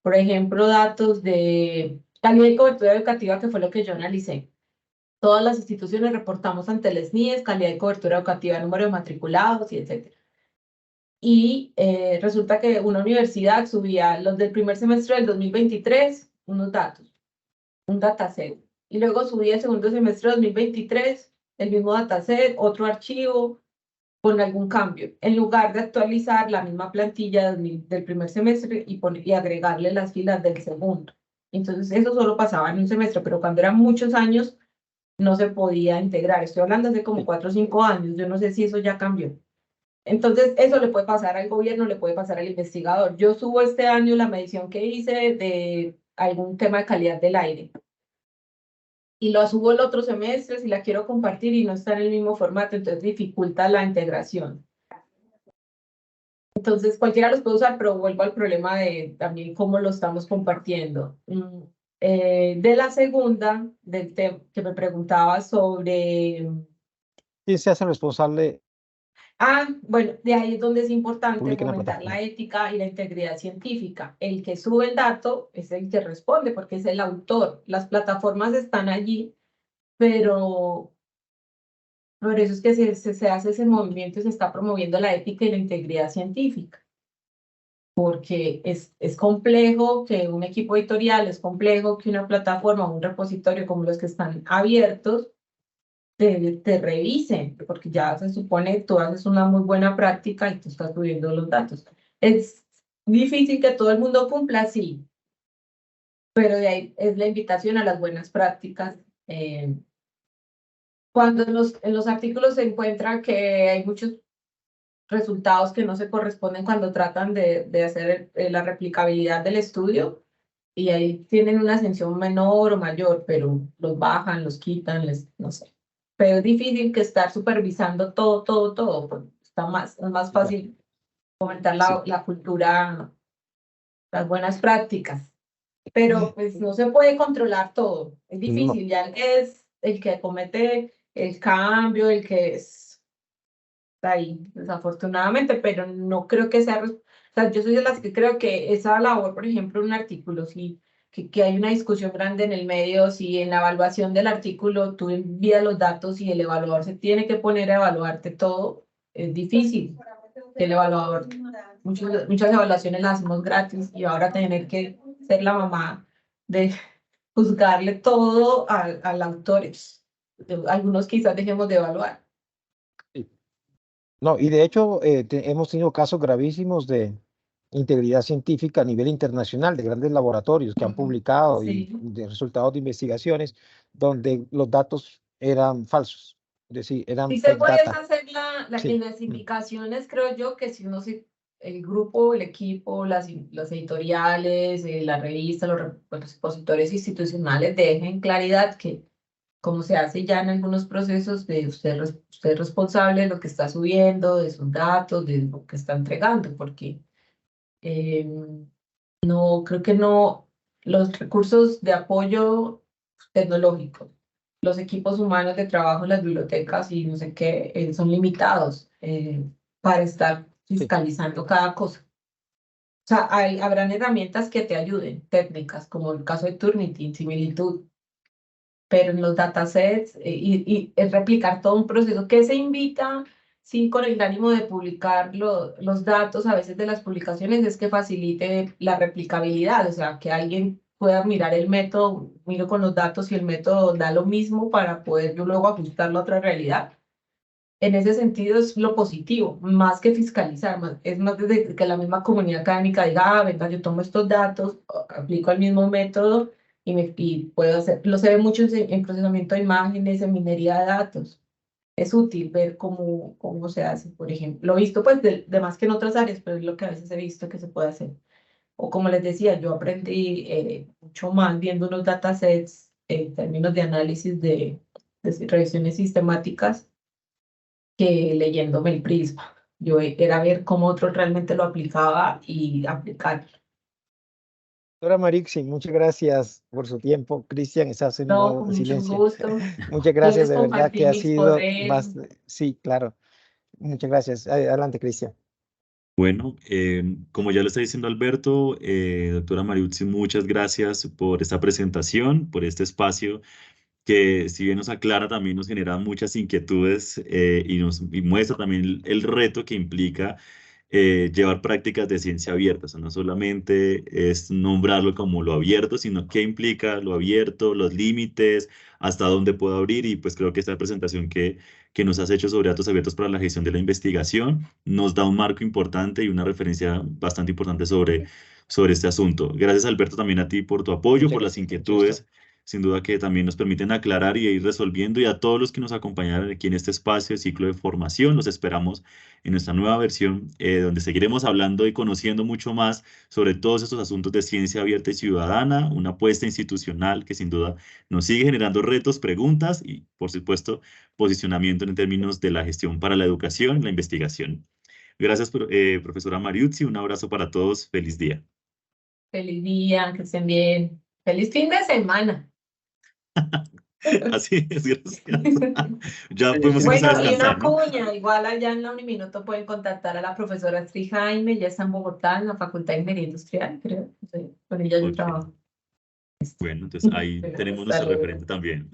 Por ejemplo, datos de calidad y cobertura educativa, que fue lo que yo analicé. Todas las instituciones reportamos ante el SNIES, calidad y cobertura educativa, número de matriculados y etc. Y resulta que una universidad subía los del primer semestre del 2023, unos datos, un dataset. Y luego subía el segundo semestre del 2023, el mismo dataset, otro archivo, con algún cambio, en lugar de actualizar la misma plantilla del primer semestre y agregarle las filas del segundo. Entonces, eso solo pasaba en un semestre, pero cuando eran muchos años, no se podía integrar. Estoy hablando de como 4 o 5 años, yo no sé si eso ya cambió. Entonces, eso le puede pasar al gobierno, le puede pasar al investigador. Yo subo este año la medición que hice de algún tema de calidad del aire y lo subo el otro semestre si la quiero compartir y no está en el mismo formato, entonces dificulta la integración. Entonces, cualquiera los puede usar, pero vuelvo al problema de también cómo lo estamos compartiendo. De la segunda, del tema que me preguntaba sobre... ¿Quién se hace responsable? Bueno, de ahí es donde es importante Publica en la fomentar plataforma. la ética y la integridad científica. El que sube el dato es el que responde porque es el autor. Las plataformas están allí, pero por eso es que se hace ese movimiento y se está promoviendo la ética y la integridad científica. Porque es complejo que un equipo editorial, es complejo que una plataforma o un repositorio como los que están abiertos te revisen, porque ya se supone que tú haces una muy buena práctica y tú estás subiendo los datos. Es difícil que todo el mundo cumpla, sí, pero de ahí es la invitación a las buenas prácticas. Cuando en los artículos se encuentra que hay muchos resultados que no se corresponden cuando tratan de hacer la replicabilidad del estudio, y ahí tienen una ascensión menor o mayor, pero los bajan, los quitan, no sé. Pero es difícil que estar supervisando todo, pues es más fácil fomentar la cultura, las buenas prácticas. Pero pues no se puede controlar todo, es No. difícil, ya es el que comete el cambio, el que está ahí, desafortunadamente, pero no creo que sea, o sea, yo soy de las que creo que esa labor, por ejemplo, un artículo, sí, que hay una discusión grande en el medio, si en la evaluación del artículo tú envías los datos y el evaluador se tiene que poner a evaluarte todo, es difícil. El evaluador, muchas evaluaciones las hacemos gratis y ahora tener que ser la mamá de juzgarle todo al autor, algunos quizás dejemos de evaluar. No, y de hecho hemos tenido casos gravísimos de integridad científica a nivel internacional, de grandes laboratorios que han publicado Sí. y de resultados de investigaciones donde los datos eran falsos, es decir, eran Sí se fake puede data. hacer Sí. en las indicaciones, creo yo, que si uno el grupo, el equipo, las editoriales, la revista, los expositores institucionales dejen claridad que, como se hace ya en algunos procesos, de usted es responsable de lo que está subiendo, de sus datos, de lo que está entregando, porque no, creo que no, los recursos de apoyo tecnológico, los equipos humanos de trabajo en las bibliotecas y no sé qué, son limitados para estar fiscalizando cada cosa. O sea, habrán herramientas que te ayuden, técnicas, como el caso de Turnitin, similitud, pero en los datasets y es replicar todo un proceso que se invita, sí, con el ánimo de publicar los datos a veces de las publicaciones, es que facilite la replicabilidad, o sea, que alguien pueda mirar el método, miro con los datos y el método da lo mismo para poder yo luego ajustarlo a otra realidad. En ese sentido es lo positivo, más que fiscalizar, es más desde que la misma comunidad académica diga, ah, venga, yo tomo estos datos, aplico el mismo método y puedo hacer, lo se ve mucho en procesamiento de imágenes, en minería de datos. Es útil ver cómo se hace, por ejemplo. Lo he visto pues de más que en otras áreas, pero es lo que a veces he visto que se puede hacer. O como les decía, yo aprendí mucho más viendo unos datasets en términos de análisis de revisiones sistemáticas que leyéndome el Prisma. Yo era ver cómo otro realmente lo aplicaba y aplicarlo. Doctora Marixi, muchas gracias por su tiempo. Cristian, estás en No, modo con de mucho silencio. gusto. Muchas gracias, de verdad que ha mis sido poderes. más... Sí, claro. Muchas gracias. Adelante, Cristian. Bueno, como ya lo está diciendo Alberto, doctora Mariuzzi, muchas gracias por esta presentación, por este espacio que si bien nos aclara, también nos genera muchas inquietudes y muestra también el reto que implica llevar prácticas de ciencia abierta. O sea, no solamente es nombrarlo como lo abierto, sino qué implica lo abierto, los límites, hasta dónde puedo abrir. Y pues creo que esta presentación que nos has hecho sobre datos abiertos para la gestión de la investigación nos da un marco importante y una referencia bastante importante sobre este asunto. Gracias, Alberto, también a ti por tu apoyo, por las inquietudes sin duda que también nos permiten aclarar y ir resolviendo, y a todos los que nos acompañaron aquí en este espacio de ciclo de formación, los esperamos en nuestra nueva versión, donde seguiremos hablando y conociendo mucho más sobre todos estos asuntos de ciencia abierta y ciudadana, una apuesta institucional que sin duda nos sigue generando retos, preguntas y, por supuesto, posicionamiento en términos de la gestión para la educación y la investigación. Gracias, profesora Mariuzzi, un abrazo para todos, feliz día. Feliz día, que estén bien. Feliz fin de semana. Así es, gracias. Ya podemos irnos Bueno, a y una descansar, ¿no? cuña, igual allá en la Uniminuto pueden contactar a la profesora Astrid Jaime, ya está en Bogotá, en la Facultad de Ingeniería Industrial, creo. No sé, con ella yo Ok. trabajo. Bueno, entonces ahí Bueno, tenemos hasta nuestro luego. referente también.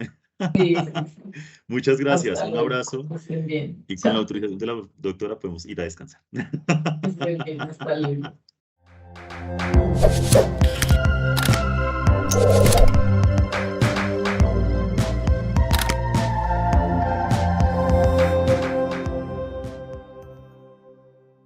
Sí, sí. Muchas gracias, Hasta un luego. abrazo Que estén bien. y con la Chao. autorización de la doctora podemos ir a descansar. Que estén bien. Hasta luego.